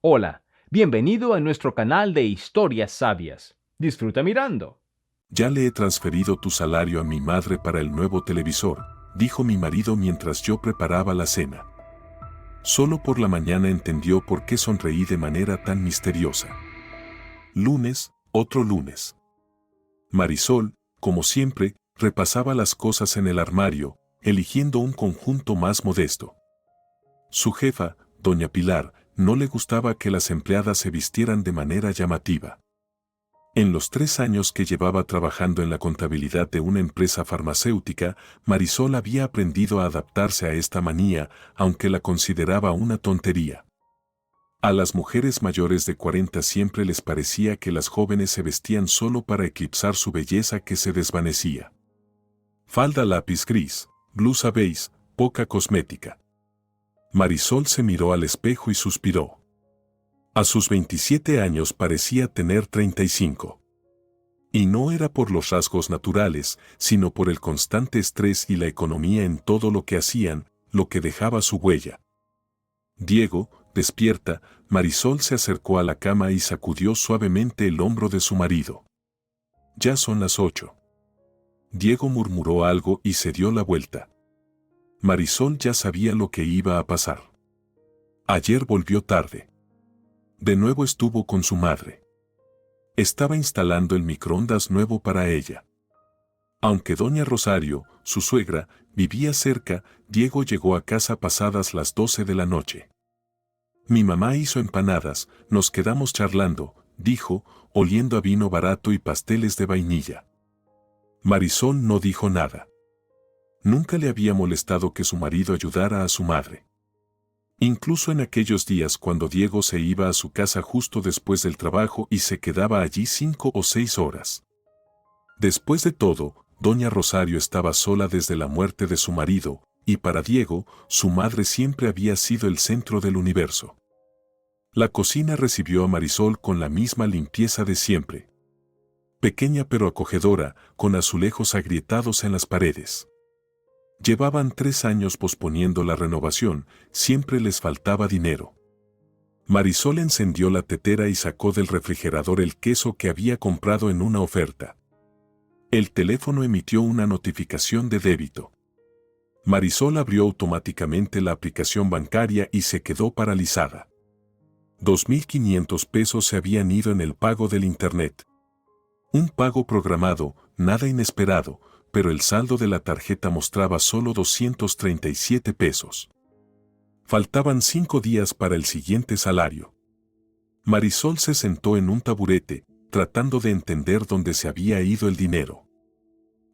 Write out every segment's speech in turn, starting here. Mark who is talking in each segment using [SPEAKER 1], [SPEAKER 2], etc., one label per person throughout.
[SPEAKER 1] Hola, bienvenido a nuestro canal de historias sabias. Disfruta mirando.
[SPEAKER 2] Ya le he transferido tu salario a mi madre para el nuevo televisor, dijo mi marido mientras yo preparaba la cena. Solo por la mañana entendió por qué sonreí de manera tan misteriosa. Lunes, otro lunes. Marisol, como siempre, repasaba las cosas en el armario, eligiendo un conjunto más modesto. Su jefa, doña Pilar, no le gustaba que las empleadas se vistieran de manera llamativa. En los 3 años que llevaba trabajando en la contabilidad de una empresa farmacéutica, Marisol había aprendido a adaptarse a esta manía, aunque la consideraba una tontería. A las mujeres mayores de 40 siempre les parecía que las jóvenes se vestían solo para eclipsar su belleza que se desvanecía. Falda lápiz gris, blusa beige, poca cosmética. Marisol se miró al espejo y suspiró. A sus 27 años parecía tener 35. Y no era por los rasgos naturales, sino por el constante estrés y la economía en todo lo que hacían, lo que dejaba su huella. Diego, despierta, Marisol se acercó a la cama y sacudió suavemente el hombro de su marido. Ya son las 8. Diego murmuró algo y se dio la vuelta. Marisol ya sabía lo que iba a pasar. Ayer volvió tarde. De nuevo estuvo con su madre. Estaba instalando el microondas nuevo para ella. Aunque doña Rosario, su suegra, vivía cerca, Diego llegó a casa pasadas las 12 de la noche. Mi mamá hizo empanadas, nos quedamos charlando, dijo, oliendo a vino barato y pasteles de vainilla. Marisol no dijo nada. Nunca le había molestado que su marido ayudara a su madre. Incluso en aquellos días cuando Diego se iba a su casa justo después del trabajo y se quedaba allí 5 o 6 horas. Después de todo, doña Rosario estaba sola desde la muerte de su marido, y para Diego, su madre siempre había sido el centro del universo. La cocina recibió a Marisol con la misma limpieza de siempre. Pequeña pero acogedora, con azulejos agrietados en las paredes. Llevaban 3 años posponiendo la renovación, siempre les faltaba dinero. Marisol encendió la tetera y sacó del refrigerador el queso que había comprado en una oferta. El teléfono emitió una notificación de débito. Marisol abrió automáticamente la aplicación bancaria y se quedó paralizada. 2.500 pesos se habían ido en el pago del internet. Un pago programado, nada inesperado, pero el saldo de la tarjeta mostraba solo 237 pesos. Faltaban 5 días para el siguiente salario. Marisol se sentó en un taburete, tratando de entender dónde se había ido el dinero.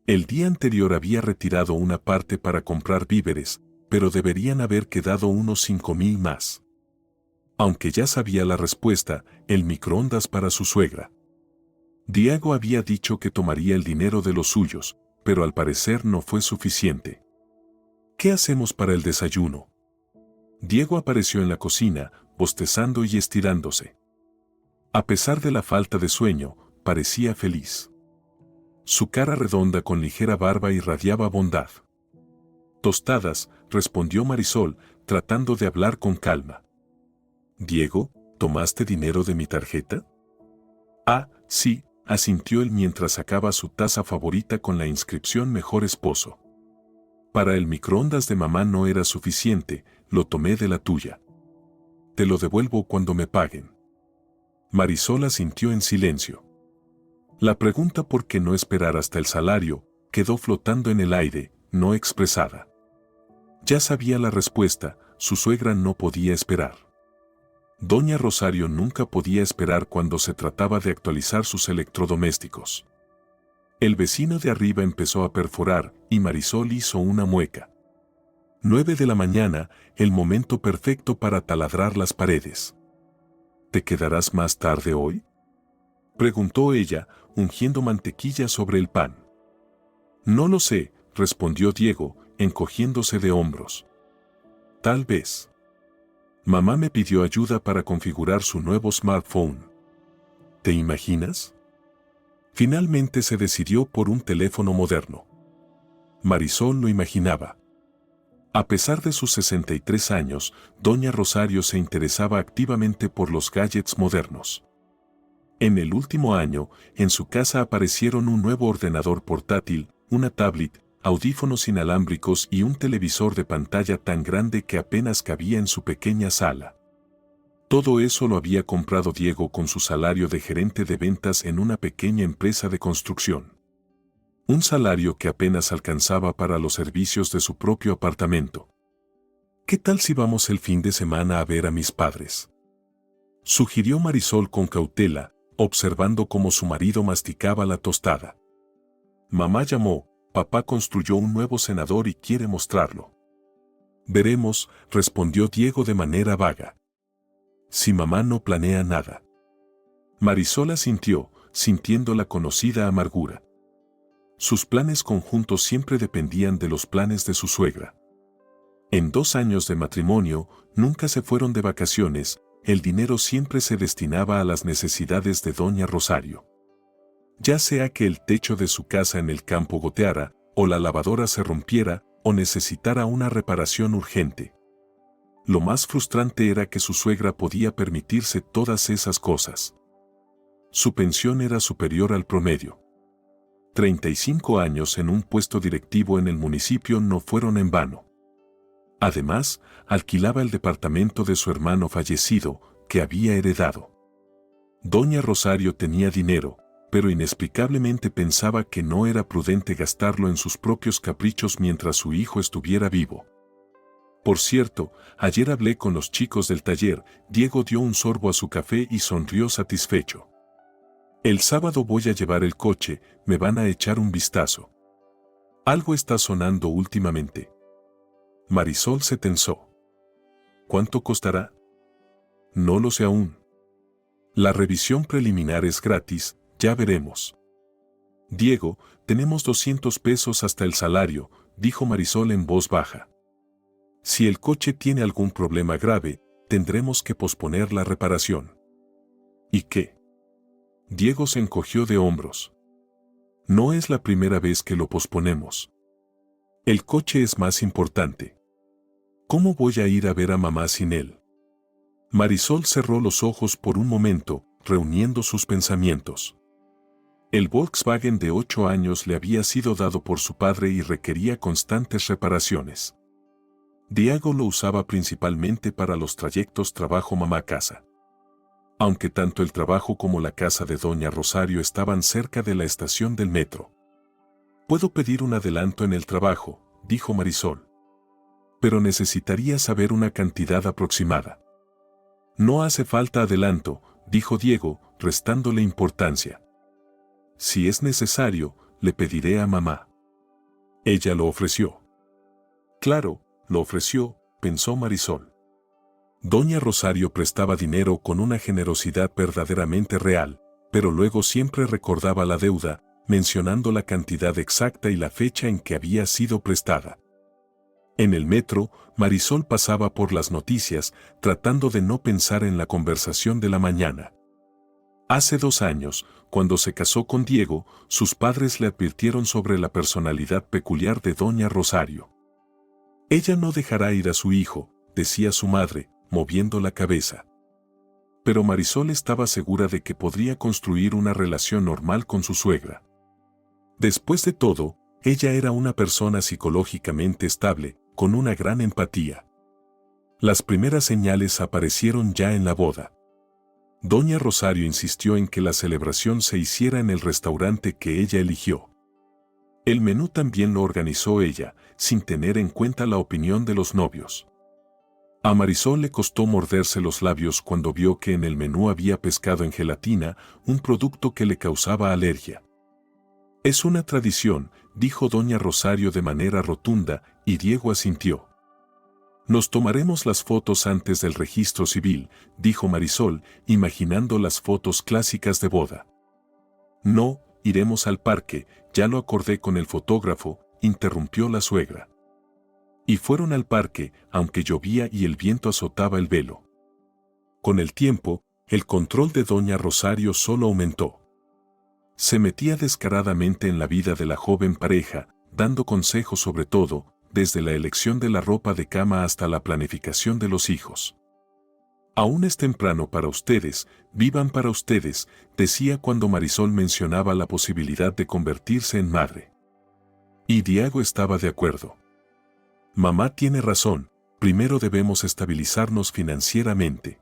[SPEAKER 2] El día anterior había retirado una parte para comprar víveres, pero deberían haber quedado unos 5.000 más. Aunque ya sabía la respuesta, el microondas para su suegra. Diego había dicho que tomaría el dinero de los suyos, pero al parecer no fue suficiente. ¿Qué hacemos para el desayuno? Diego apareció en la cocina, bostezando y estirándose. A pesar de la falta de sueño, parecía feliz. Su cara redonda con ligera barba irradiaba bondad. Tostadas, respondió Marisol, tratando de hablar con calma. Diego, ¿tomaste dinero de mi tarjeta? Ah, sí, asintió él mientras sacaba su taza favorita con la inscripción Mejor Esposo. Para el microondas de mamá no era suficiente, lo tomé de la tuya. Te lo devuelvo cuando me paguen. Marisol asintió en silencio. La pregunta por qué no esperar hasta el salario quedó flotando en el aire, no expresada. Ya sabía la respuesta, su suegra no podía esperar. Doña Rosario nunca podía esperar cuando se trataba de actualizar sus electrodomésticos. El vecino de arriba empezó a perforar y Marisol hizo una mueca. 9 de la mañana, el momento perfecto para taladrar las paredes. ¿Te quedarás más tarde hoy?, preguntó ella, ungiendo mantequilla sobre el pan. No lo sé, respondió Diego, encogiéndose de hombros. Tal vez. Mamá me pidió ayuda para configurar su nuevo smartphone. ¿Te imaginas? Finalmente se decidió por un teléfono moderno. Marisol lo imaginaba. A pesar de sus 63 años, doña Rosario se interesaba activamente por los gadgets modernos. En el último año, en su casa aparecieron un nuevo ordenador portátil, una tablet, audífonos inalámbricos y un televisor de pantalla tan grande que apenas cabía en su pequeña sala. Todo eso lo había comprado Diego con su salario de gerente de ventas en una pequeña empresa de construcción. Un salario que apenas alcanzaba para los servicios de su propio apartamento. ¿Qué tal si vamos el fin de semana a ver a mis padres?, sugirió Marisol con cautela, observando cómo su marido masticaba la tostada. Mamá llamó, papá construyó un nuevo cenador y quiere mostrarlo. Veremos, respondió Diego de manera vaga. Si mamá no planea nada. Marisol asintió, sintiendo la conocida amargura. Sus planes conjuntos siempre dependían de los planes de su suegra. En 2 años de matrimonio, nunca se fueron de vacaciones, el dinero siempre se destinaba a las necesidades de doña Rosario. Ya sea que el techo de su casa en el campo goteara, o la lavadora se rompiera, o necesitara una reparación urgente. Lo más frustrante era que su suegra podía permitirse todas esas cosas. Su pensión era superior al promedio. 35 años en un puesto directivo en el municipio no fueron en vano. Además, alquilaba el departamento de su hermano fallecido, que había heredado. Doña Rosario tenía dinero, pero inexplicablemente pensaba que no era prudente gastarlo en sus propios caprichos mientras su hijo estuviera vivo. Por cierto, ayer hablé con los chicos del taller, Diego dio un sorbo a su café y sonrió satisfecho. El sábado voy a llevar el coche, me van a echar un vistazo. Algo está sonando últimamente. Marisol se tensó. ¿Cuánto costará? No lo sé aún. La revisión preliminar es gratis, ya veremos. Diego, tenemos 200 pesos hasta el salario, dijo Marisol en voz baja. Si el coche tiene algún problema grave, tendremos que posponer la reparación. ¿Y qué? Diego se encogió de hombros. No es la primera vez que lo posponemos. El coche es más importante. ¿Cómo voy a ir a ver a mamá sin él? Marisol cerró los ojos por un momento, reuniendo sus pensamientos. El Volkswagen de 8 años le había sido dado por su padre y requería constantes reparaciones. Diego lo usaba principalmente para los trayectos trabajo-mamá-casa. Aunque tanto el trabajo como la casa de doña Rosario estaban cerca de la estación del metro. «Puedo pedir un adelanto en el trabajo», dijo Marisol. «Pero necesitaría saber una cantidad aproximada». «No hace falta adelanto», dijo Diego, restándole importancia. «Si es necesario, le pediré a mamá». Ella lo ofreció. Claro, lo ofreció, pensó Marisol. Doña Rosario prestaba dinero con una generosidad verdaderamente real, pero luego siempre recordaba la deuda, mencionando la cantidad exacta y la fecha en que había sido prestada. En el metro, Marisol pasaba por las noticias, tratando de no pensar en la conversación de la mañana. Hace 2 años, cuando se casó con Diego, sus padres le advirtieron sobre la personalidad peculiar de doña Rosario. «Ella no dejará ir a su hijo», decía su madre, moviendo la cabeza. Pero Marisol estaba segura de que podría construir una relación normal con su suegra. Después de todo, ella era una persona psicológicamente estable, con una gran empatía. Las primeras señales aparecieron ya en la boda. Doña Rosario insistió en que la celebración se hiciera en el restaurante que ella eligió. El menú también lo organizó ella, sin tener en cuenta la opinión de los novios. A Marisol le costó morderse los labios cuando vio que en el menú había pescado en gelatina, un producto que le causaba alergia. «Es una tradición», dijo doña Rosario de manera rotunda, y Diego asintió. «Nos tomaremos las fotos antes del registro civil», dijo Marisol, imaginando las fotos clásicas de boda. «No, iremos al parque, ya lo acordé con el fotógrafo», interrumpió la suegra. Y fueron al parque, aunque llovía y el viento azotaba el velo. Con el tiempo, el control de doña Rosario solo aumentó. Se metía descaradamente en la vida de la joven pareja, dando consejos sobre todo, desde la elección de la ropa de cama hasta la planificación de los hijos. Aún es temprano para ustedes, vivan para ustedes, decía cuando Marisol mencionaba la posibilidad de convertirse en madre. Y Diego estaba de acuerdo. Mamá tiene razón, primero debemos estabilizarnos financieramente.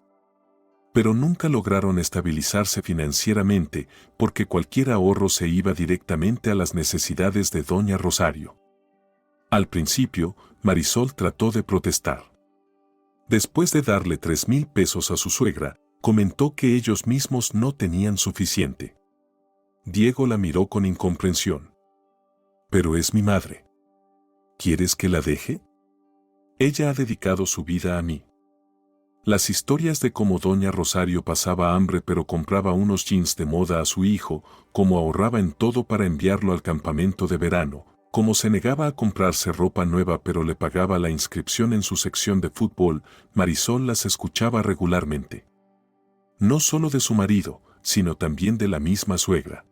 [SPEAKER 2] Pero nunca lograron estabilizarse financieramente porque cualquier ahorro se iba directamente a las necesidades de doña Rosario. Al principio, Marisol trató de protestar. Después de darle 3,000 pesos a su suegra, comentó que ellos mismos no tenían suficiente. Diego la miró con incomprensión. Pero es mi madre. ¿Quieres que la deje? Ella ha dedicado su vida a mí. Las historias de cómo doña Rosario pasaba hambre pero compraba unos jeans de moda a su hijo, cómo ahorraba en todo para enviarlo al campamento de verano, cómo se negaba a comprarse ropa nueva pero le pagaba la inscripción en su sección de fútbol, Marisol las escuchaba regularmente. No solo de su marido, sino también de la misma suegra.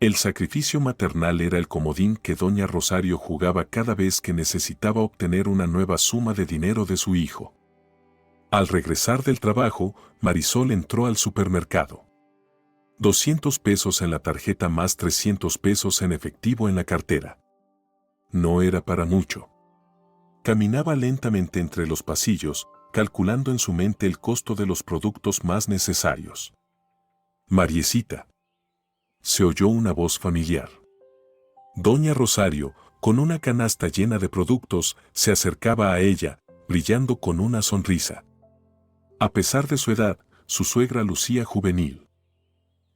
[SPEAKER 2] El sacrificio maternal era el comodín que doña Rosario jugaba cada vez que necesitaba obtener una nueva suma de dinero de su hijo. Al regresar del trabajo, Marisol entró al supermercado. 200 pesos en la tarjeta más 300 pesos en efectivo en la cartera. No era para mucho. Caminaba lentamente entre los pasillos, calculando en su mente el costo de los productos más necesarios. Mariecita. Se oyó una voz familiar. Doña Rosario, con una canasta llena de productos, se acercaba a ella, brillando con una sonrisa. A pesar de su edad, su suegra lucía juvenil.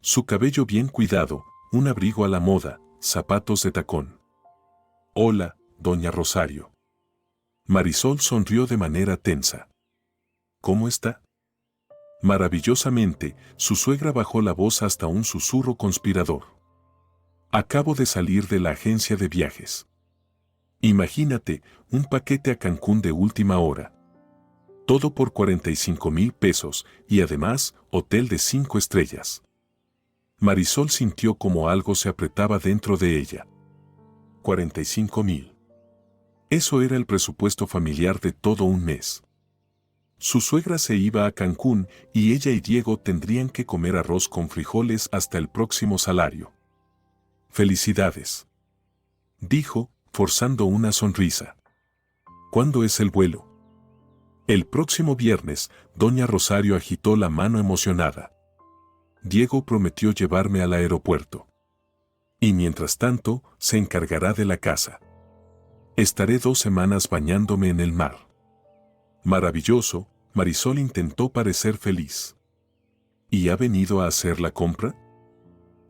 [SPEAKER 2] Su cabello bien cuidado, un abrigo a la moda, zapatos de tacón. Hola, doña Rosario. Marisol sonrió de manera tensa. ¿Cómo está? Maravillosamente, su suegra bajó la voz hasta un susurro conspirador. Acabo de salir de la agencia de viajes. Imagínate, un paquete a Cancún de última hora. Todo por 45,000 pesos y además, hotel de 5 estrellas. Marisol sintió como algo se apretaba dentro de ella. 45,000. Eso era el presupuesto familiar de todo un mes. Su suegra se iba a Cancún y ella y Diego tendrían que comer arroz con frijoles hasta el próximo salario. Felicidades, dijo, forzando una sonrisa. ¿Cuándo es el vuelo? El próximo viernes, doña Rosario agitó la mano emocionada. Diego prometió llevarme al aeropuerto. Y mientras tanto, se encargará de la casa. Estaré 2 semanas bañándome en el mar. Maravilloso, Marisol intentó parecer feliz. ¿Y ha venido a hacer la compra?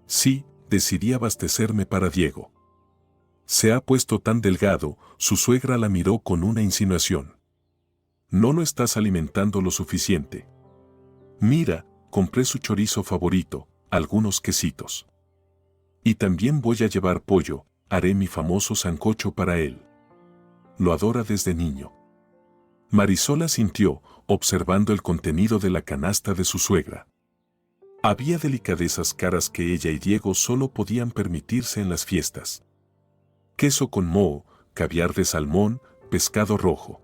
[SPEAKER 2] Sí, decidí abastecerme para Diego. Se ha puesto tan delgado, su suegra la miró con una insinuación. No lo estás alimentando lo suficiente. Mira, compré su chorizo favorito, algunos quesitos. Y también voy a llevar pollo, haré mi famoso sancocho para él. Lo adora desde niño. Marisol asintió, observando el contenido de la canasta de su suegra. Había delicadezas caras que ella y Diego solo podían permitirse en las fiestas. Queso con moho, caviar de salmón, pescado rojo.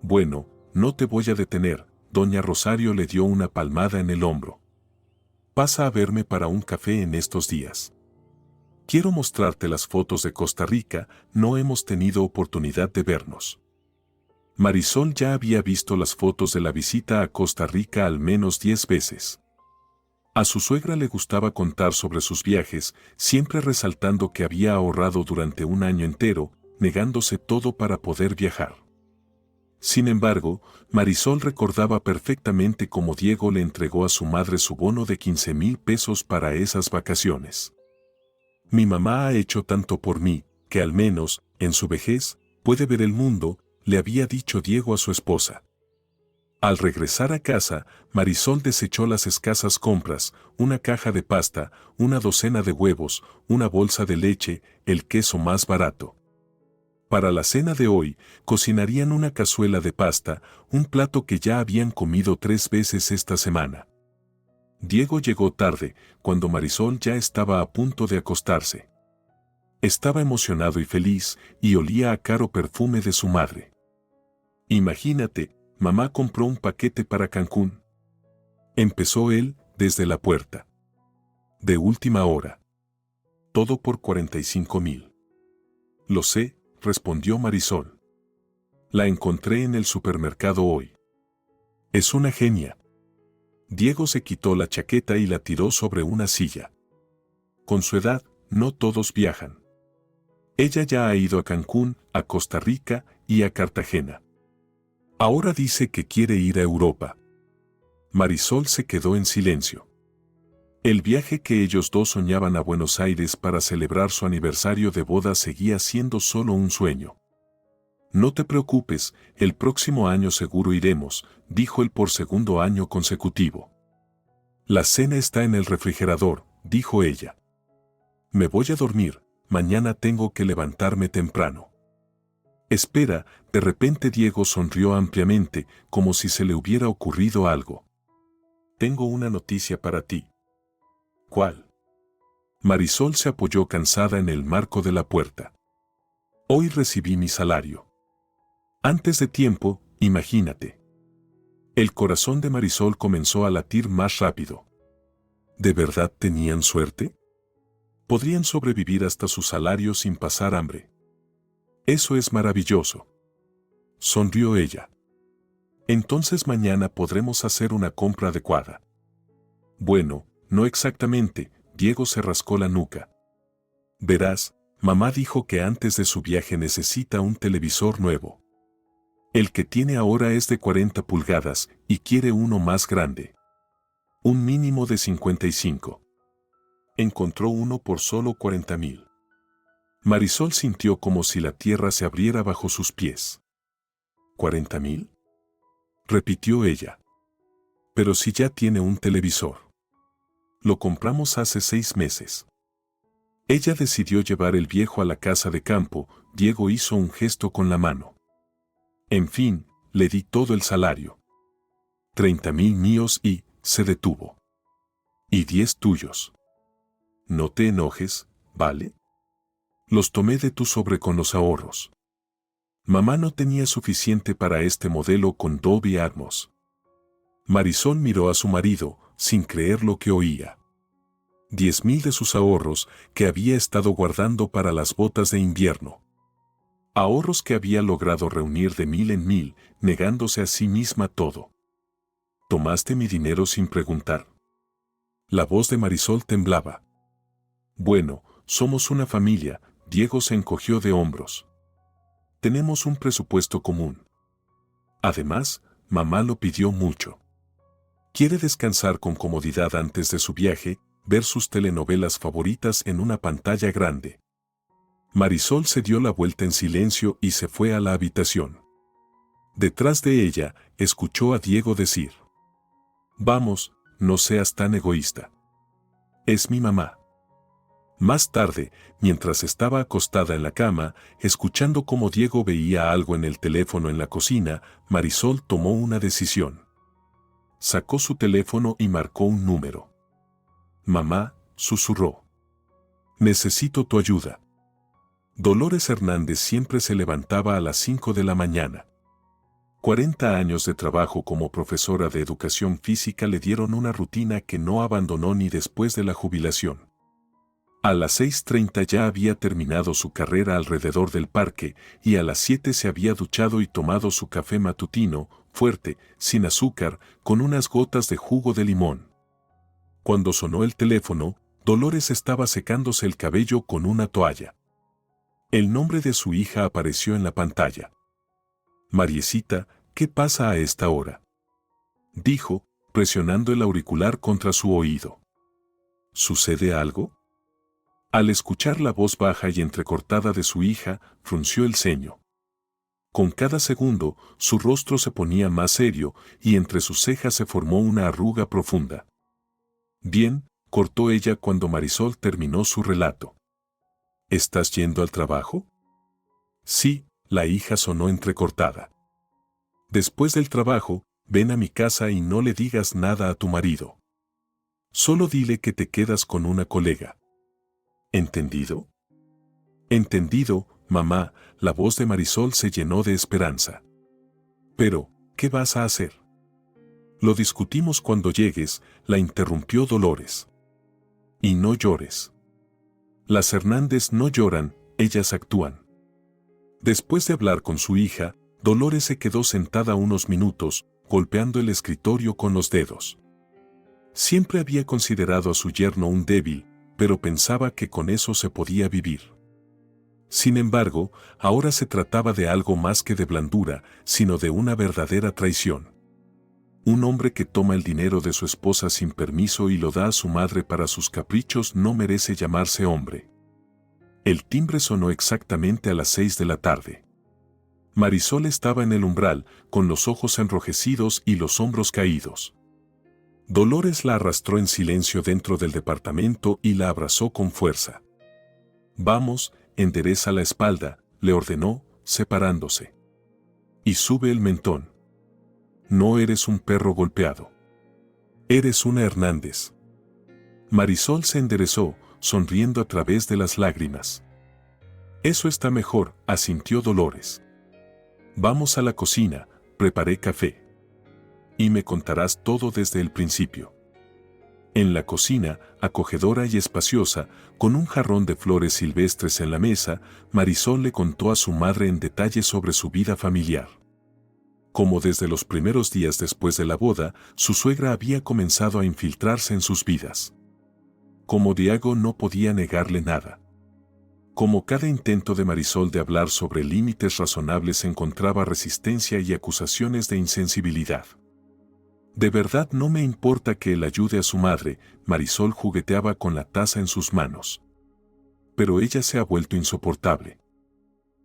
[SPEAKER 2] Bueno, no te voy a detener, doña Rosario le dio una palmada en el hombro. Pasa a verme para un café en estos días. Quiero mostrarte las fotos de Costa Rica, no hemos tenido oportunidad de vernos. Marisol ya había visto las fotos de la visita a Costa Rica al menos 10 veces. A su suegra le gustaba contar sobre sus viajes, siempre resaltando que había ahorrado durante un año entero, negándose todo para poder viajar. Sin embargo, Marisol recordaba perfectamente cómo Diego le entregó a su madre su bono de 15,000 pesos para esas vacaciones. Mi mamá ha hecho tanto por mí, que al menos, en su vejez, puede ver el mundo, le había dicho Diego a su esposa. Al regresar a casa, Marisol desechó las escasas compras, una caja de pasta, una docena de huevos, una bolsa de leche, el queso más barato. Para la cena de hoy, cocinarían una cazuela de pasta, un plato que ya habían comido 3 veces esta semana. Diego llegó tarde, cuando Marisol ya estaba a punto de acostarse. Estaba emocionado y feliz, y olía a caro perfume de su madre. Imagínate, mamá compró un paquete para Cancún. Empezó él, desde la puerta. De última hora. Todo por 45,000. Lo sé, respondió Marisol. La encontré en el supermercado hoy. Es una genia. Diego se quitó la chaqueta y la tiró sobre una silla. Con su edad, no todos viajan. Ella ya ha ido a Cancún, a Costa Rica y a Cartagena. Ahora dice que quiere ir a Europa. Marisol se quedó en silencio. El viaje que ellos dos soñaban a Buenos Aires para celebrar su aniversario de boda seguía siendo solo un sueño. No te preocupes, el próximo año seguro iremos, dijo él por segundo año consecutivo. La cena está en el refrigerador, dijo ella. Me voy a dormir, mañana tengo que levantarme temprano. Espera, de repente Diego sonrió ampliamente, como si se le hubiera ocurrido algo. Tengo una noticia para ti. ¿Cuál? Marisol se apoyó cansada en el marco de la puerta. Hoy recibí mi salario. Antes de tiempo, imagínate. El corazón de Marisol comenzó a latir más rápido. ¿De verdad tenían suerte? Podrían sobrevivir hasta su salario sin pasar hambre. Eso es maravilloso. Sonrió ella. Entonces mañana podremos hacer una compra adecuada. Bueno, no exactamente, Diego se rascó la nuca. Verás, mamá dijo que antes de su viaje necesita un televisor nuevo. El que tiene ahora es de 40 pulgadas y quiere uno más grande. Un mínimo de 55. Encontró uno por solo 40,000. Marisol sintió como si la tierra se abriera bajo sus pies. ¿40,000? Repitió ella. Pero si ya tiene un televisor. Lo compramos hace 6 meses. Ella decidió llevar el viejo a la casa de campo. Diego hizo un gesto con la mano. En fin, le di todo el salario. 30,000 míos y, se detuvo. Y 10 tuyos. No te enojes, ¿vale? Los tomé de tu sobre con los ahorros. Mamá no tenía suficiente para este modelo con Dolby Atmos. Marisol miró a su marido, sin creer lo que oía. 10,000 de sus ahorros que había estado guardando para las botas de invierno. Ahorros que había logrado reunir de 1,000 en 1,000, negándose a sí misma todo. ¿Tomaste mi dinero sin preguntar? La voz de Marisol temblaba. Bueno, somos una familia, Diego se encogió de hombros. Tenemos un presupuesto común. Además, mamá lo pidió mucho. Quiere descansar con comodidad antes de su viaje, ver sus telenovelas favoritas en una pantalla grande. Marisol se dio la vuelta en silencio y se fue a la habitación. Detrás de ella, escuchó a Diego decir: Vamos, no seas tan egoísta. Es mi mamá. Más tarde, mientras estaba acostada en la cama, escuchando cómo Diego veía algo en el teléfono en la cocina, Marisol tomó una decisión. Sacó su teléfono y marcó un número. Mamá, susurró. Necesito tu ayuda. Dolores Hernández siempre se levantaba a las 5 de la mañana. 40 años de trabajo como profesora de educación física le dieron una rutina que no abandonó ni después de la jubilación. A las 6:30 ya había terminado su carrera alrededor del parque y a las 7 se había duchado y tomado su café matutino, fuerte, sin azúcar, con unas gotas de jugo de limón. Cuando sonó el teléfono, Dolores estaba secándose el cabello con una toalla. El nombre de su hija apareció en la pantalla. Mariecita, ¿qué pasa a esta hora?, dijo, presionando el auricular contra su oído. ¿Sucede algo? Al escuchar la voz baja y entrecortada de su hija, frunció el ceño. Con cada segundo, su rostro se ponía más serio y entre sus cejas se formó una arruga profunda. Bien, cortó ella cuando Marisol terminó su relato. ¿Estás yendo al trabajo? Sí, la hija sonó entrecortada. Después del trabajo, ven a mi casa y no le digas nada a tu marido. Solo dile que te quedas con una colega. ¿Entendido? Entendido, mamá, la voz de Marisol se llenó de esperanza. Pero, ¿qué vas a hacer? Lo discutimos cuando llegues, la interrumpió Dolores. Y no llores. Las Hernández no lloran, ellas actúan. Después de hablar con su hija, Dolores se quedó sentada unos minutos, golpeando el escritorio con los dedos. Siempre había considerado a su yerno un débil, pero pensaba que con eso se podía vivir. Sin embargo, ahora se trataba de algo más que de blandura, sino de una verdadera traición. Un hombre que toma el dinero de su esposa sin permiso y lo da a su madre para sus caprichos no merece llamarse hombre. El timbre sonó exactamente a las 6 de la tarde. Marisol estaba en el umbral, con los ojos enrojecidos y los hombros caídos. Dolores la arrastró en silencio dentro del departamento y la abrazó con fuerza. Vamos, endereza la espalda, le ordenó, separándose. Y sube el mentón. No eres un perro golpeado. Eres una Hernández. Marisol se enderezó, sonriendo a través de las lágrimas. Eso está mejor, asintió Dolores. Vamos a la cocina, preparé café. Y me contarás todo desde el principio. En la cocina, acogedora y espaciosa, con un jarrón de flores silvestres en la mesa, Marisol le contó a su madre en detalle sobre su vida familiar. Como desde los primeros días después de la boda, su suegra había comenzado a infiltrarse en sus vidas. Como Diego no podía negarle nada. Como cada intento de Marisol de hablar sobre límites razonables encontraba resistencia y acusaciones de insensibilidad. De verdad no me importa que él ayude a su madre, Marisol jugueteaba con la taza en sus manos. Pero ella se ha vuelto insoportable.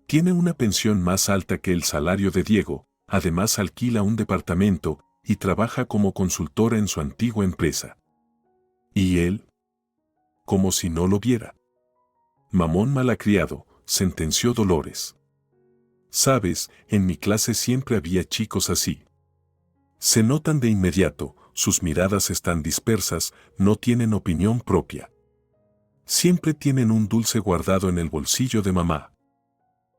[SPEAKER 2] Tiene una pensión más alta que el salario de Diego, además alquila un departamento y trabaja como consultora en su antigua empresa. ¿Y él? Como si no lo viera. Mamón malacriado, sentenció Dolores. Sabes, en mi clase siempre había chicos así. Se notan de inmediato, sus miradas están dispersas, no tienen opinión propia. Siempre tienen un dulce guardado en el bolsillo de mamá.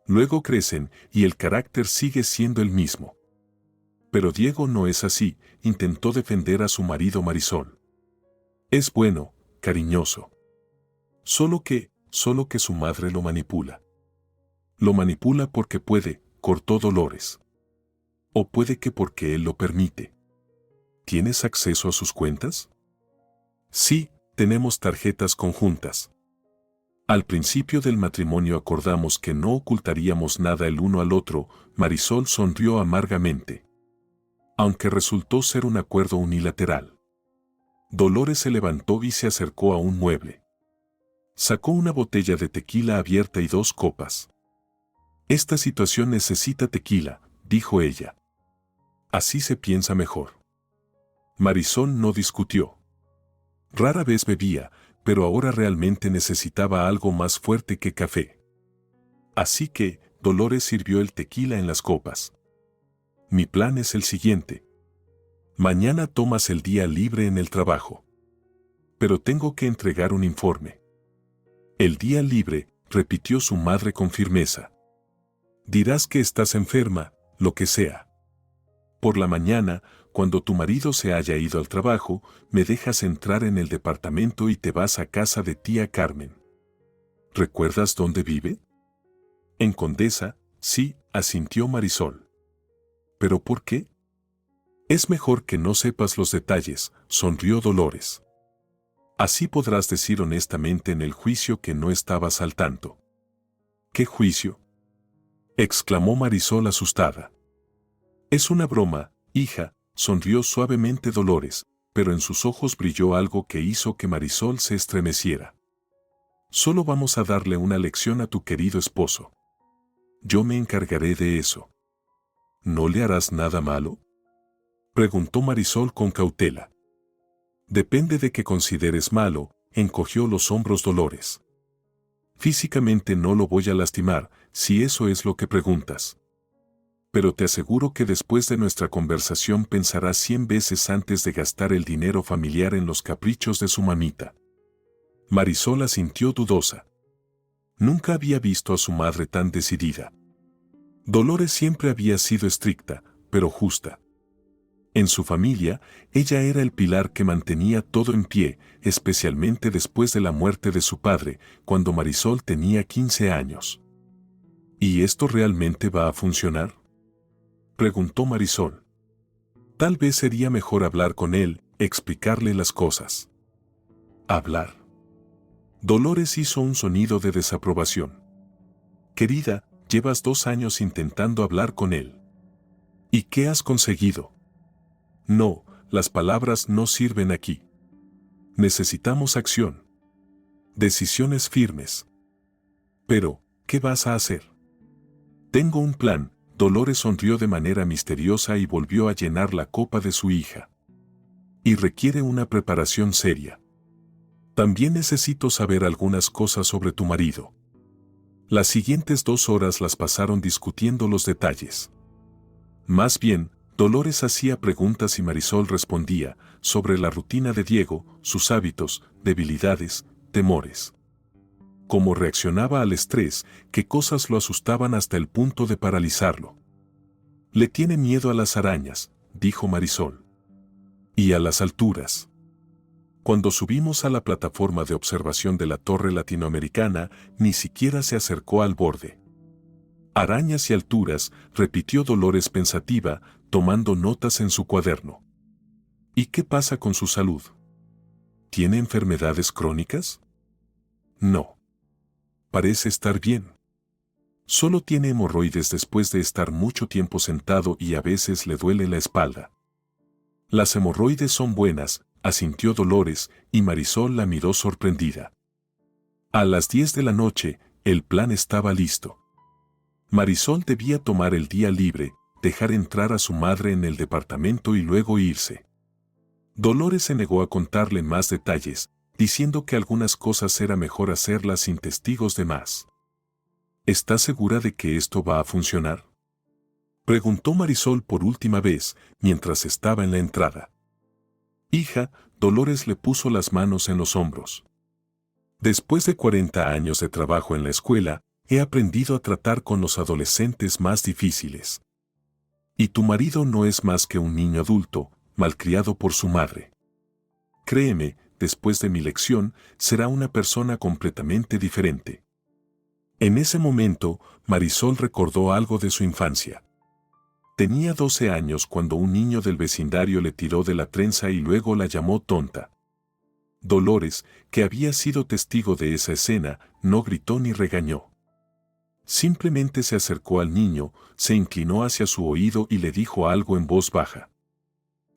[SPEAKER 2] Luego crecen y el carácter sigue siendo el mismo. Pero Diego no es así, intentó defender a su marido Marisol. Es bueno, cariñoso. Solo que su madre lo manipula. Lo manipula porque puede, cortó Dolores. O puede que porque él lo permite. ¿Tienes acceso a sus cuentas? Sí, tenemos tarjetas conjuntas. Al principio del matrimonio acordamos que no ocultaríamos nada el uno al otro, Marisol sonrió amargamente. Aunque resultó ser un acuerdo unilateral. Dolores se levantó y se acercó a un mueble. Sacó una botella de tequila abierta y 2 copas. Esta situación necesita tequila, dijo ella. Así se piensa mejor. Marisol no discutió. Rara vez bebía, pero ahora realmente necesitaba algo más fuerte que café. Así que, Dolores sirvió el tequila en las copas. Mi plan es el siguiente. Mañana tomas el día libre en el trabajo. Pero tengo que entregar un informe. El día libre, repitió su madre con firmeza. Dirás que estás enferma, lo que sea. Por la mañana, cuando tu marido se haya ido al trabajo, me dejas entrar en el departamento y te vas a casa de tía Carmen. ¿Recuerdas dónde vive? En Condesa, sí, asintió Marisol. ¿Pero por qué? Es mejor que no sepas los detalles, sonrió Dolores. Así podrás decir honestamente en el juicio que no estabas al tanto. ¿Qué juicio?, exclamó Marisol asustada. Es una broma, hija, sonrió suavemente Dolores, pero en sus ojos brilló algo que hizo que Marisol se estremeciera. Solo vamos a darle una lección a tu querido esposo. Yo me encargaré de eso. ¿No le harás nada malo?, preguntó Marisol con cautela. Depende de qué consideres malo, encogió los hombros Dolores. Físicamente no lo voy a lastimar, si eso es lo que preguntas. Pero te aseguro que después de nuestra conversación pensará 100 veces antes de gastar el dinero familiar en los caprichos de su mamita. Marisol asintió dudosa. Nunca había visto a su madre tan decidida. Dolores siempre había sido estricta, pero justa. En su familia, ella era el pilar que mantenía todo en pie, especialmente después de la muerte de su padre, cuando Marisol tenía 15 años. ¿Y esto realmente va a funcionar?, preguntó Marisol. Tal vez sería mejor hablar con él, explicarle las cosas. Hablar. Dolores hizo un sonido de desaprobación. Querida, llevas 2 años intentando hablar con él. ¿Y qué has conseguido? No, las palabras no sirven aquí. Necesitamos acción. Decisiones firmes. Pero, ¿qué vas a hacer? Tengo un plan. Dolores sonrió de manera misteriosa y volvió a llenar la copa de su hija. Y requiere una preparación seria. También necesito saber algunas cosas sobre tu marido. Las siguientes 2 horas las pasaron discutiendo los detalles. Más bien, Dolores hacía preguntas y Marisol respondía sobre la rutina de Diego, sus hábitos, debilidades, temores. Cómo reaccionaba al estrés, qué cosas lo asustaban hasta el punto de paralizarlo. Le tiene miedo a las arañas, dijo Marisol. Y a las alturas. Cuando subimos a la plataforma de observación de la Torre Latinoamericana, ni siquiera se acercó al borde. Arañas y alturas, repitió Dolores pensativa, tomando notas en su cuaderno. ¿Y qué pasa con su salud? ¿Tiene enfermedades crónicas? No. Parece estar bien. Solo tiene hemorroides después de estar mucho tiempo sentado y a veces le duele la espalda. Las hemorroides son buenas, asintió Dolores, y Marisol la miró sorprendida. A las 10 de la noche, el plan estaba listo. Marisol debía tomar el día libre, dejar entrar a su madre en el departamento y luego irse. Dolores se negó a contarle más detalles, diciendo que algunas cosas era mejor hacerlas sin testigos de más. ¿Estás segura de que esto va a funcionar?, preguntó Marisol por última vez, mientras estaba en la entrada. Hija, Dolores le puso las manos en los hombros. Después de 40 años de trabajo en la escuela, he aprendido a tratar con los adolescentes más difíciles. Y tu marido no es más que un niño adulto, malcriado por su madre. Créeme, después de mi lección, será una persona completamente diferente. En ese momento, Marisol recordó algo de su infancia. Tenía 12 años cuando un niño del vecindario le tiró de la trenza y luego la llamó tonta. Dolores, que había sido testigo de esa escena, no gritó ni regañó. Simplemente se acercó al niño, se inclinó hacia su oído y le dijo algo en voz baja.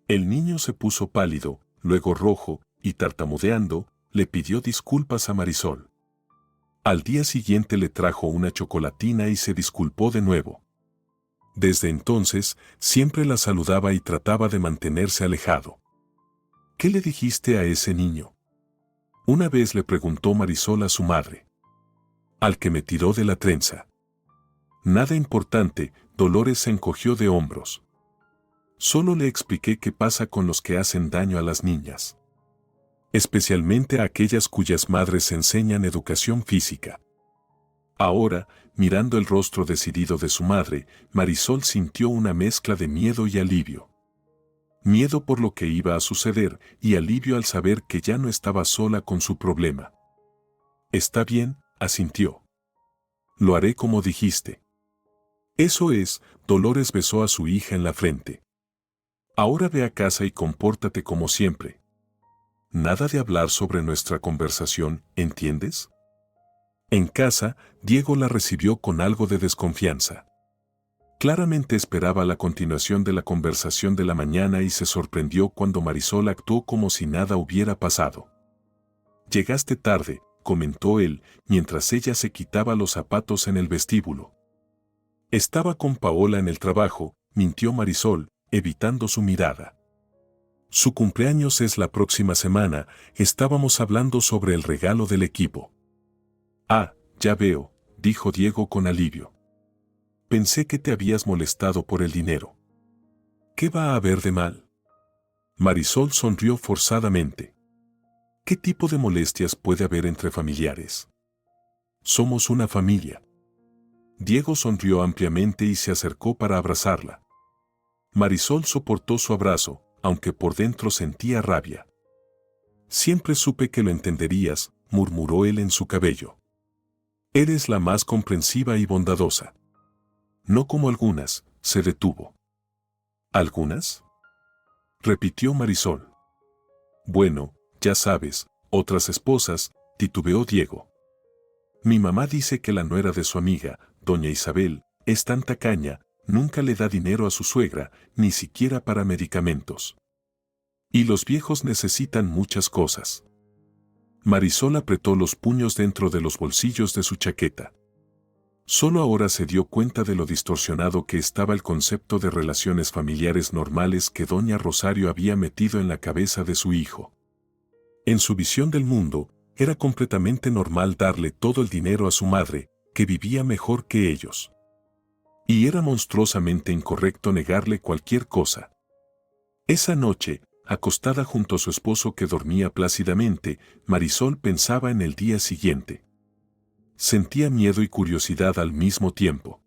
[SPEAKER 2] El niño se puso pálido, luego rojo, y tartamudeando, le pidió disculpas a Marisol. Al día siguiente le trajo una chocolatina y se disculpó de nuevo. Desde entonces, siempre la saludaba y trataba de mantenerse alejado. ¿Qué le dijiste a ese niño?, una vez le preguntó Marisol a su madre. Al que me tiró de la trenza. Nada importante, Dolores se encogió de hombros. Solo le expliqué qué pasa con los que hacen daño a las niñas. Especialmente a aquellas cuyas madres enseñan educación física. Ahora, mirando el rostro decidido de su madre, Marisol sintió una mezcla de miedo y alivio. Miedo por lo que iba a suceder y alivio al saber que ya no estaba sola con su problema. Está bien, asintió. Lo haré como dijiste. Eso es, Dolores besó a su hija en la frente. Ahora ve a casa y compórtate como siempre. Nada de hablar sobre nuestra conversación, ¿entiendes? En casa, Diego la recibió con algo de desconfianza. Claramente esperaba la continuación de la conversación de la mañana y se sorprendió cuando Marisol actuó como si nada hubiera pasado. Llegaste tarde, comentó él, mientras ella se quitaba los zapatos en el vestíbulo. Estaba con Paola en el trabajo, mintió Marisol, evitando su mirada. Su cumpleaños es la próxima semana, estábamos hablando sobre el regalo del equipo. Ah, ya veo, dijo Diego con alivio. Pensé que te habías molestado por el dinero. ¿Qué va a haber de mal? Marisol sonrió forzadamente. ¿Qué tipo de molestias puede haber entre familiares? Somos una familia. Diego sonrió ampliamente y se acercó para abrazarla. Marisol soportó su abrazo, aunque por dentro sentía rabia. Siempre supe que lo entenderías, murmuró él en su cabello. Eres la más comprensiva y bondadosa. No como algunas, se detuvo. ¿Algunas?, repitió Marisol. Bueno, ya sabes, otras esposas, titubeó Diego. Mi mamá dice que la nuera de su amiga, doña Isabel, es tan tacaña, nunca le da dinero a su suegra, ni siquiera para medicamentos. Y los viejos necesitan muchas cosas. Marisol apretó los puños dentro de los bolsillos de su chaqueta. Solo ahora se dio cuenta de lo distorsionado que estaba el concepto de relaciones familiares normales que doña Rosario había metido en la cabeza de su hijo. En su visión del mundo, era completamente normal darle todo el dinero a su madre, que vivía mejor que ellos. Y era monstruosamente incorrecto negarle cualquier cosa. Esa noche, acostada junto a su esposo que dormía plácidamente, Marisol pensaba en el día siguiente. Sentía miedo y curiosidad al mismo tiempo.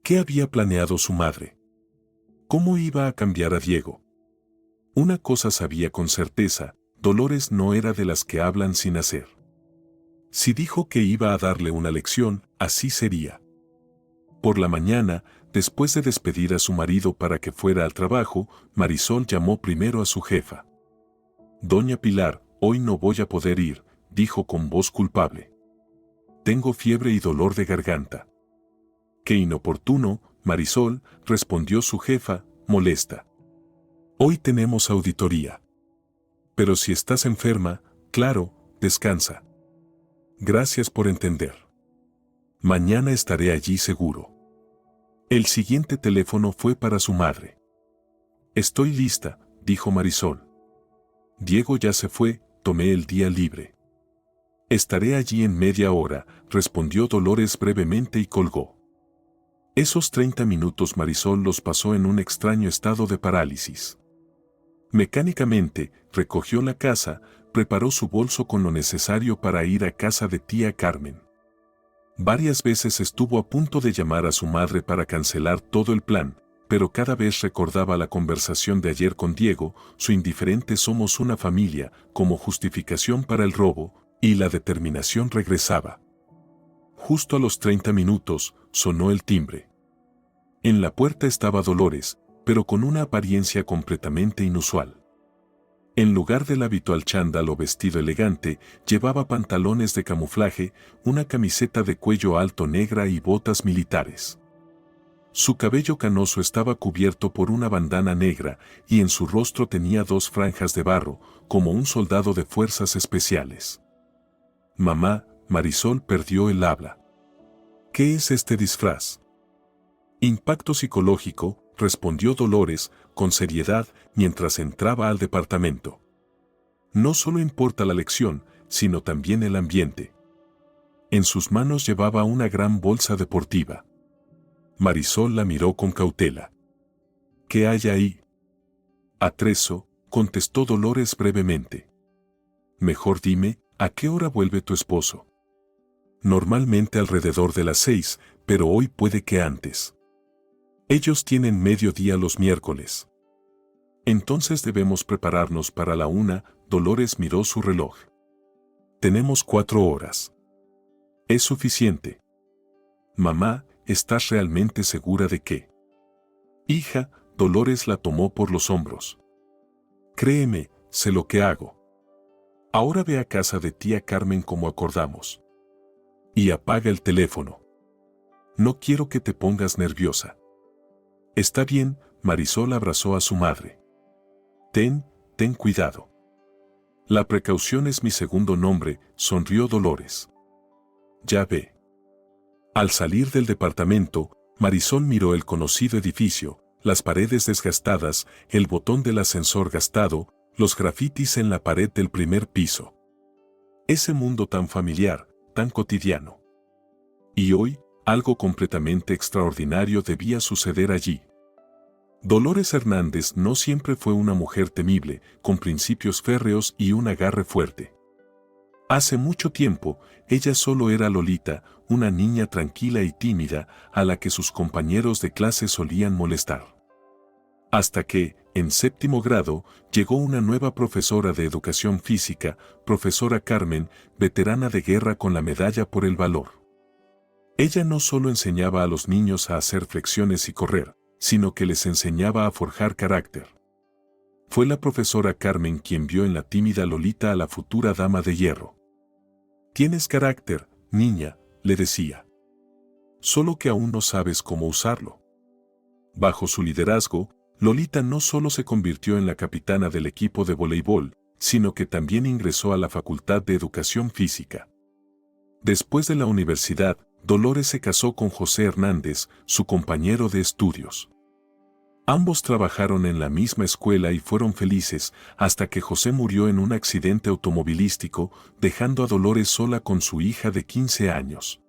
[SPEAKER 2] ¿Qué había planeado su madre? ¿Cómo iba a cambiar a Diego? Una cosa sabía con certeza, Dolores no era de las que hablan sin hacer. Si dijo que iba a darle una lección, así sería. Por la mañana, después de despedir a su marido para que fuera al trabajo, Marisol llamó primero a su jefa. Doña Pilar, hoy no voy a poder ir, dijo con voz culpable. Tengo fiebre y dolor de garganta. Qué inoportuno, Marisol, respondió su jefa, molesta. Hoy tenemos auditoría. Pero si estás enferma, claro, descansa. Gracias por entender. Mañana estaré allí seguro. El siguiente teléfono fue para su madre. Estoy lista, dijo Marisol. Diego ya se fue, tomé el día libre. Estaré allí en media hora, respondió Dolores brevemente y colgó. Esos 30 minutos Marisol los pasó en un extraño estado de parálisis. Mecánicamente, recogió la casa, preparó su bolso con lo necesario para ir a casa de tía Carmen. Varias veces estuvo a punto de llamar a su madre para cancelar todo el plan, pero cada vez recordaba la conversación de ayer con Diego, su indiferente "somos una familia" como justificación para el robo, y la determinación regresaba. Justo a los 30 minutos, sonó el timbre. En la puerta estaba Dolores, pero con una apariencia completamente inusual. En lugar del habitual chándal o vestido elegante, llevaba pantalones de camuflaje, una camiseta de cuello alto negra y botas militares. Su cabello canoso estaba cubierto por una bandana negra y en su rostro tenía 2 franjas de barro, como un soldado de fuerzas especiales. Mamá, Marisol perdió el habla. ¿Qué es este disfraz? Impacto psicológico, respondió Dolores, con seriedad, mientras entraba al departamento. No solo importa la lección, sino también el ambiente. En sus manos llevaba una gran bolsa deportiva. Marisol la miró con cautela. ¿Qué hay ahí? Atrezo, contestó Dolores brevemente. Mejor dime, ¿a qué hora vuelve tu esposo? Normalmente alrededor de las 6, pero hoy puede que antes. Ellos tienen mediodía los miércoles. Entonces debemos prepararnos para la 1, Dolores miró su reloj. Tenemos 4 horas. Es suficiente. Mamá, ¿estás realmente segura de qué? Hija, Dolores la tomó por los hombros. Créeme, sé lo que hago. Ahora ve a casa de tía Carmen como acordamos. Y apaga el teléfono. No quiero que te pongas nerviosa. Está bien, Marisol abrazó a su madre. Ten cuidado. La precaución es mi segundo nombre, sonrió Dolores. Ya ve. Al salir del departamento, Marisol miró el conocido edificio, las paredes desgastadas, el botón del ascensor gastado, los grafitis en la pared del primer piso. Ese mundo tan familiar, tan cotidiano. Y hoy, algo completamente extraordinario debía suceder allí. Dolores Hernández no siempre fue una mujer temible, con principios férreos y un agarre fuerte. Hace mucho tiempo, ella solo era Lolita, una niña tranquila y tímida a la que sus compañeros de clase solían molestar. Hasta que, en séptimo grado, llegó una nueva profesora de educación física, profesora Carmen, veterana de guerra con la medalla por el valor. Ella no solo enseñaba a los niños a hacer flexiones y correr, sino que les enseñaba a forjar carácter. Fue la profesora Carmen quien vio en la tímida Lolita a la futura dama de hierro. «Tienes carácter, niña», le decía. «Solo que aún no sabes cómo usarlo». Bajo su liderazgo, Lolita no solo se convirtió en la capitana del equipo de voleibol, sino que también ingresó a la Facultad de Educación Física. Después de la universidad, Dolores se casó con José Hernández, su compañero de estudios. Ambos trabajaron en la misma escuela y fueron felices hasta que José murió en un accidente automovilístico, dejando a Dolores sola con su hija de 15 años.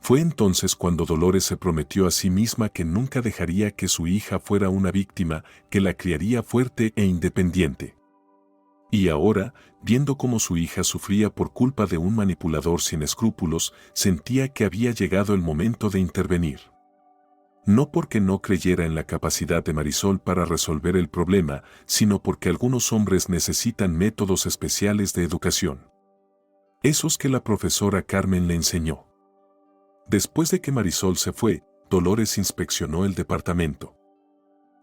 [SPEAKER 2] Fue entonces cuando Dolores se prometió a sí misma que nunca dejaría que su hija fuera una víctima, que la criaría fuerte e independiente. Y ahora, viendo cómo su hija sufría por culpa de un manipulador sin escrúpulos, sentía que había llegado el momento de intervenir. No porque no creyera en la capacidad de Marisol para resolver el problema, sino porque algunos hombres necesitan métodos especiales de educación. Esos que la profesora Carmen le enseñó. Después de que Marisol se fue, Dolores inspeccionó el departamento.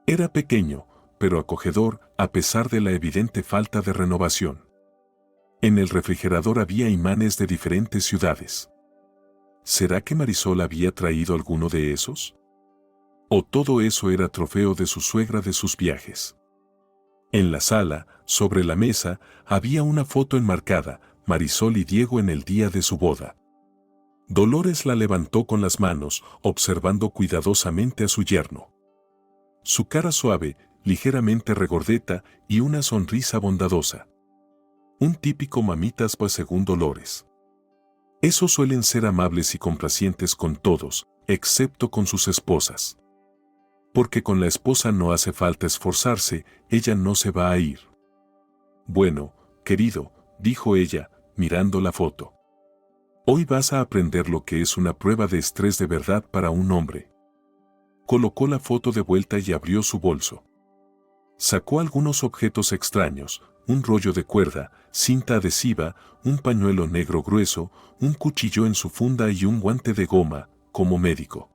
[SPEAKER 2] Era pequeño, pero acogedor, a pesar de la evidente falta de renovación. En el refrigerador había imanes de diferentes ciudades. ¿Será que Marisol había traído alguno de esos? ¿O todo eso era trofeo de su suegra de sus viajes? En la sala, sobre la mesa, había una foto enmarcada, Marisol y Diego en el día de su boda. Dolores la levantó con las manos, observando cuidadosamente a su yerno. Su cara suave, ligeramente regordeta y una sonrisa bondadosa. Un típico mamitas pues según Dolores. Esos suelen ser amables y complacientes con todos, excepto con sus esposas. Porque con la esposa no hace falta esforzarse, ella no se va a ir. Bueno, querido, dijo ella, mirando la foto. Hoy vas a aprender lo que es una prueba de estrés de verdad para un hombre. Colocó la foto de vuelta y abrió su bolso. Sacó algunos objetos extraños, un rollo de cuerda, cinta adhesiva, un pañuelo negro grueso, un cuchillo en su funda y un guante de goma, como médico.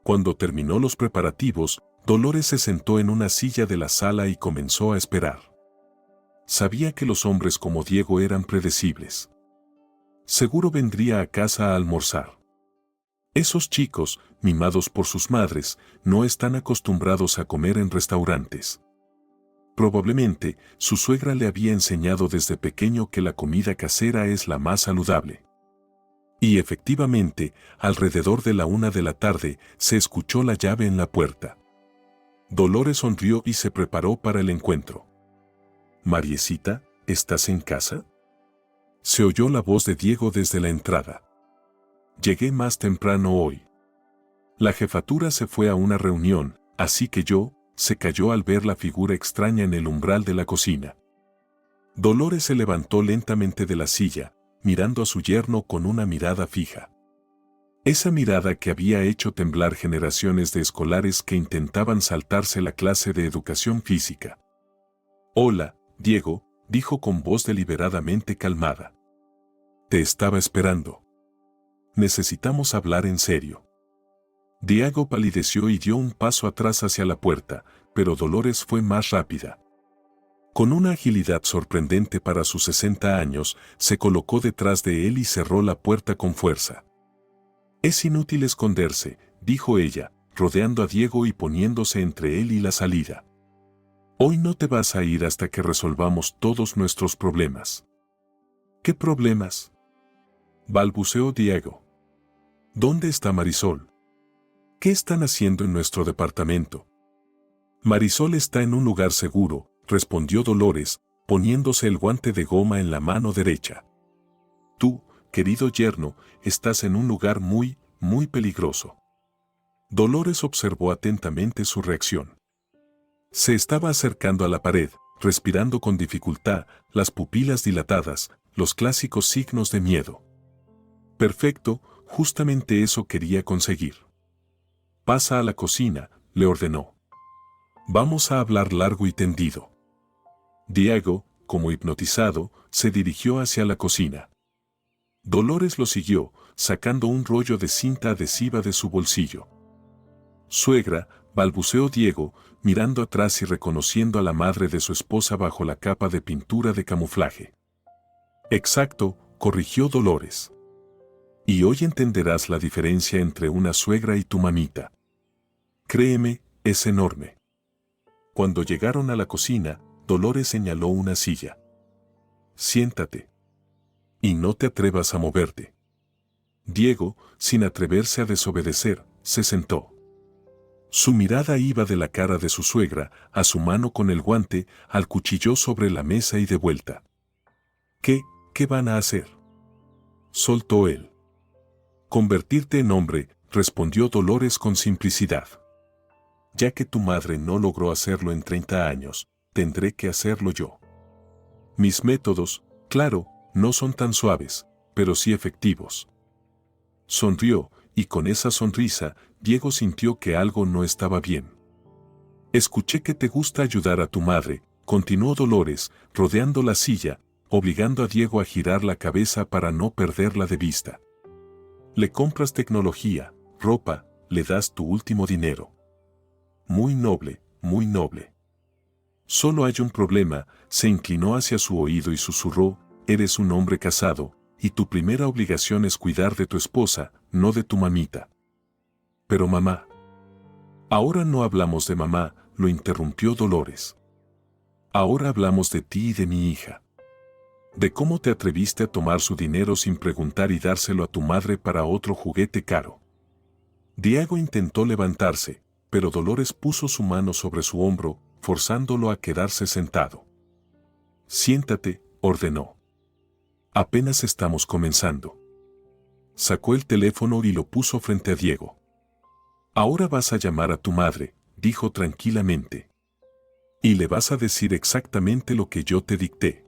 [SPEAKER 2] Cuando terminó los preparativos, Dolores se sentó en una silla de la sala y comenzó a esperar. Sabía que los hombres como Diego eran predecibles. Seguro vendría a casa a almorzar. Esos chicos, mimados por sus madres, no están acostumbrados a comer en restaurantes. Probablemente, su suegra le había enseñado desde pequeño que la comida casera es la más saludable. Y efectivamente, alrededor de la 1 de la tarde, se escuchó la llave en la puerta. Dolores sonrió y se preparó para el encuentro. «Mariecita, ¿estás en casa?», se oyó la voz de Diego desde la entrada. «Llegué más temprano hoy. La jefatura se fue a una reunión, así que se calló al ver la figura extraña en el umbral de la cocina. Dolores se levantó lentamente de la silla, mirando a su yerno con una mirada fija. Esa mirada que había hecho temblar generaciones de escolares que intentaban saltarse la clase de educación física. «Hola, Diego», dijo con voz deliberadamente calmada. «Te estaba esperando. Necesitamos hablar en serio». Diego palideció y dio un paso atrás hacia la puerta, pero Dolores fue más rápida. Con una agilidad sorprendente para sus 60 años, se colocó detrás de él y cerró la puerta con fuerza. «Es inútil esconderse», dijo ella, rodeando a Diego y poniéndose entre él y la salida. «Hoy no te vas a ir hasta que resolvamos todos nuestros problemas». «¿Qué problemas?», balbuceó Diego. «¿Dónde está Marisol? ¿Qué están haciendo en nuestro departamento?». «Marisol está en un lugar seguro», respondió Dolores, poniéndose el guante de goma en la mano derecha. «Tú, querido yerno, estás en un lugar muy, muy peligroso». Dolores observó atentamente su reacción. Se estaba acercando a la pared, respirando con dificultad, las pupilas dilatadas, los clásicos signos de miedo. Perfecto, justamente eso quería conseguir. Pasa a la cocina, le ordenó. Vamos a hablar largo y tendido. Diego, como hipnotizado, se dirigió hacia la cocina. Dolores lo siguió, sacando un rollo de cinta adhesiva de su bolsillo. Suegra, balbuceó Diego, mirando atrás y reconociendo a la madre de su esposa bajo la capa de pintura de camuflaje. Exacto, corrigió Dolores. Y hoy entenderás la diferencia entre una suegra y tu mamita. Créeme, es enorme. Cuando llegaron a la cocina, Dolores señaló una silla. Siéntate. Y no te atrevas a moverte. Diego, sin atreverse a desobedecer, se sentó. Su mirada iba de la cara de su suegra a su mano con el guante, al cuchillo sobre la mesa y de vuelta. ¿Qué van a hacer? Soltó él. Convertirte en hombre, respondió Dolores con simplicidad. Ya que tu madre no logró hacerlo en 30 años, tendré que hacerlo yo. Mis métodos, claro, no son tan suaves, pero sí efectivos. Sonrió, y con esa sonrisa, Diego sintió que algo no estaba bien. Escuché que te gusta ayudar a tu madre, continuó Dolores, rodeando la silla, obligando a Diego a girar la cabeza para no perderla de vista. Le compras tecnología, ropa, le das tu último dinero. Muy noble, muy noble. Solo hay un problema, se inclinó hacia su oído y susurró, eres un hombre casado, y tu primera obligación es cuidar de tu esposa, no de tu mamita. Pero mamá. Ahora no hablamos de mamá, lo interrumpió Dolores. Ahora hablamos de ti y de mi hija. De cómo te atreviste a tomar su dinero sin preguntar y dárselo a tu madre para otro juguete caro. Diego intentó levantarse, pero Dolores puso su mano sobre su hombro, forzándolo a quedarse sentado. Siéntate, ordenó. Apenas estamos comenzando. Sacó el teléfono y lo puso frente a Diego. Ahora vas a llamar a tu madre, dijo tranquilamente. Y le vas a decir exactamente lo que yo te dicté.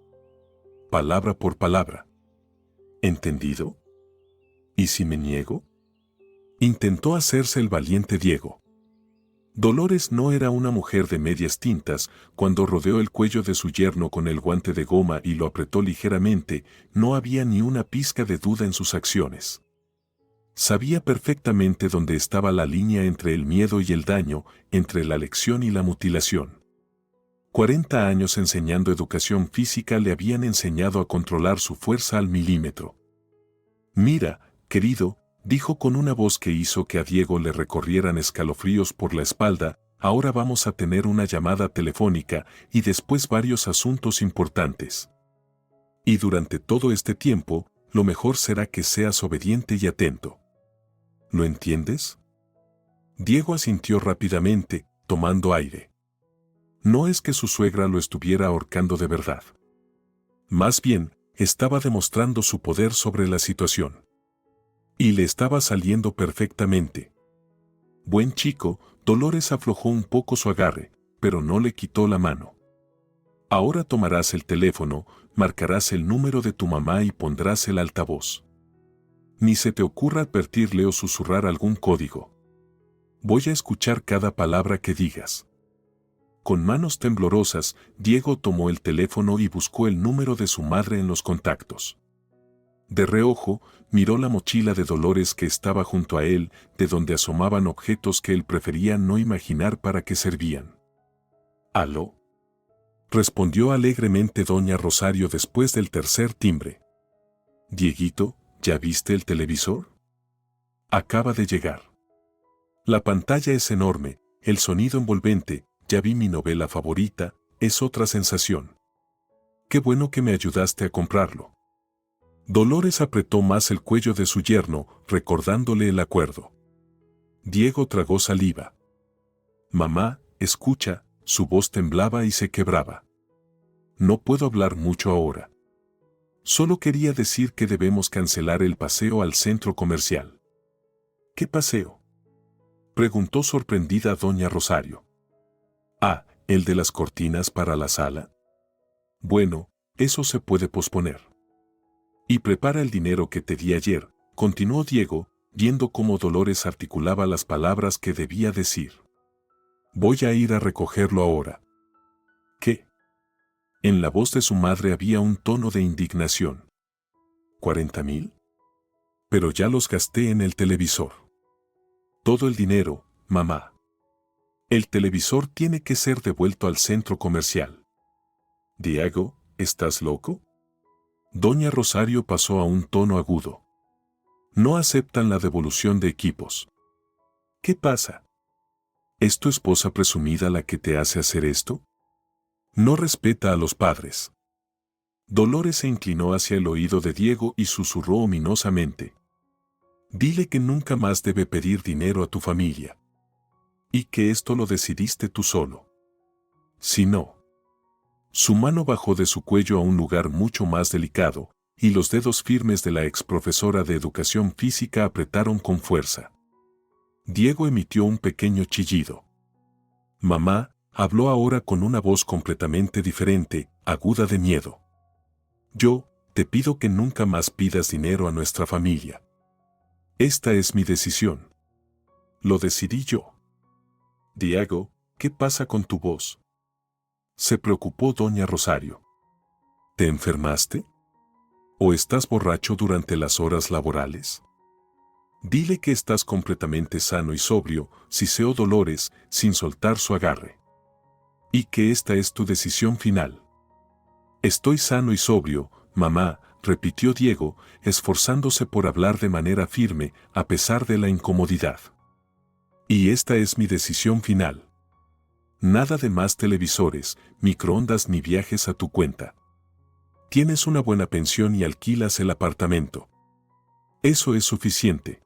[SPEAKER 2] Palabra por palabra. ¿Entendido? ¿Y si me niego? Intentó hacerse el valiente Diego. Dolores no era una mujer de medias tintas. Cuando rodeó el cuello de su yerno con el guante de goma y lo apretó ligeramente, no había ni una pizca de duda en sus acciones. Sabía perfectamente dónde estaba la línea entre el miedo y el daño, entre la lección y la mutilación. 40 años enseñando educación física le habían enseñado a controlar su fuerza al milímetro. Mira, querido, dijo con una voz que hizo que a Diego le recorrieran escalofríos por la espalda, ahora vamos a tener una llamada telefónica y después varios asuntos importantes. Y durante todo este tiempo, lo mejor será que seas obediente y atento. ¿Lo entiendes? Diego asintió rápidamente, tomando aire. No es que su suegra lo estuviera ahorcando de verdad. Más bien, estaba demostrando su poder sobre la situación. Y le estaba saliendo perfectamente. Buen chico, Dolores aflojó un poco su agarre, pero no le quitó la mano. Ahora tomarás el teléfono, marcarás el número de tu mamá y pondrás el altavoz. Ni se te ocurra advertirle o susurrar algún código. Voy a escuchar cada palabra que digas. Con manos temblorosas, Diego tomó el teléfono y buscó el número de su madre en los contactos. De reojo, miró la mochila de Dolores que estaba junto a él, de donde asomaban objetos que él prefería no imaginar para qué servían. «¿Aló?», respondió alegremente doña Rosario después del tercer timbre. «Dieguito, ¿ya viste el televisor? Acaba de llegar. La pantalla es enorme, el sonido envolvente, ya vi mi novela favorita, es otra sensación. Qué bueno que me ayudaste a comprarlo». Dolores apretó más el cuello de su yerno, recordándole el acuerdo. Diego tragó saliva. «Mamá, escucha», su voz temblaba y se quebraba. «No puedo hablar mucho ahora. Solo quería decir que debemos cancelar el paseo al centro comercial». «¿Qué paseo?», preguntó sorprendida doña Rosario. «Ah, el de las cortinas para la sala». «Bueno, eso se puede posponer». Y prepara el dinero que te di ayer, continuó Diego, viendo cómo Dolores articulaba las palabras que debía decir. Voy a ir a recogerlo ahora. ¿Qué? En la voz de su madre había un tono de indignación. ¿40,000? Pero ya los gasté en el televisor. Todo el dinero, mamá. El televisor tiene que ser devuelto al centro comercial. Diego, ¿estás loco? Doña Rosario pasó a un tono agudo. No aceptan la devolución de equipos. ¿Qué pasa? ¿Es tu esposa presumida la que te hace hacer esto? No respeta a los padres. Dolores se inclinó hacia el oído de Diego y susurró ominosamente. Dile que nunca más debe pedir dinero a tu familia. Y que esto lo decidiste tú solo. Si no. Su mano bajó de su cuello a un lugar mucho más delicado, y los dedos firmes de la ex profesora de educación física apretaron con fuerza. Diego emitió un pequeño chillido. Mamá, habló ahora con una voz completamente diferente, aguda de miedo. Yo, te pido que nunca más pidas dinero a nuestra familia. Esta es mi decisión. Lo decidí yo. Diego, ¿qué pasa con tu voz? Se preocupó doña Rosario. ¿Te enfermaste? ¿O estás borracho durante las horas laborales? Dile que estás completamente sano y sobrio, siseó Dolores, sin soltar su agarre. Y que esta es tu decisión final. Estoy sano y sobrio, mamá, repitió Diego, esforzándose por hablar de manera firme, a pesar de la incomodidad. Y esta es mi decisión final. Nada de más televisores, microondas ni viajes a tu cuenta. Tienes una buena pensión y alquilas el apartamento. Eso es suficiente.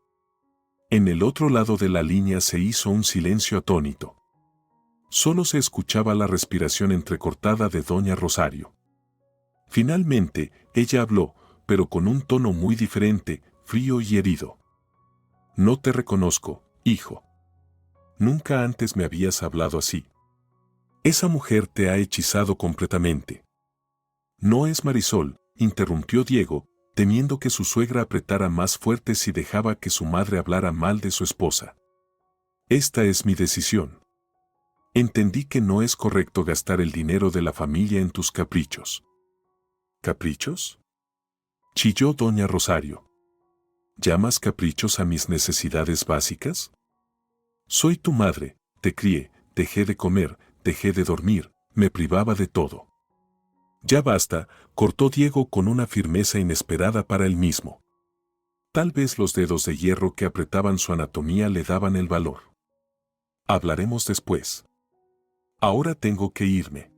[SPEAKER 2] En el otro lado de la línea se hizo un silencio atónito. Solo se escuchaba la respiración entrecortada de doña Rosario. Finalmente, ella habló, pero con un tono muy diferente, frío y herido. No te reconozco, hijo. Nunca antes me habías hablado así. Esa mujer te ha hechizado completamente. No es Marisol, interrumpió Diego, temiendo que su suegra apretara más fuerte si dejaba que su madre hablara mal de su esposa. Esta es mi decisión. Entendí que no es correcto gastar el dinero de la familia en tus caprichos. ¿Caprichos? Chilló doña Rosario. ¿Llamas caprichos a mis necesidades básicas? Soy tu madre, te crié, dejé de comer, dejé de dormir, me privaba de todo. Ya basta, cortó Diego con una firmeza inesperada para él mismo. Tal vez los dedos de hierro que apretaban su anatomía le daban el valor. Hablaremos después. Ahora tengo que irme.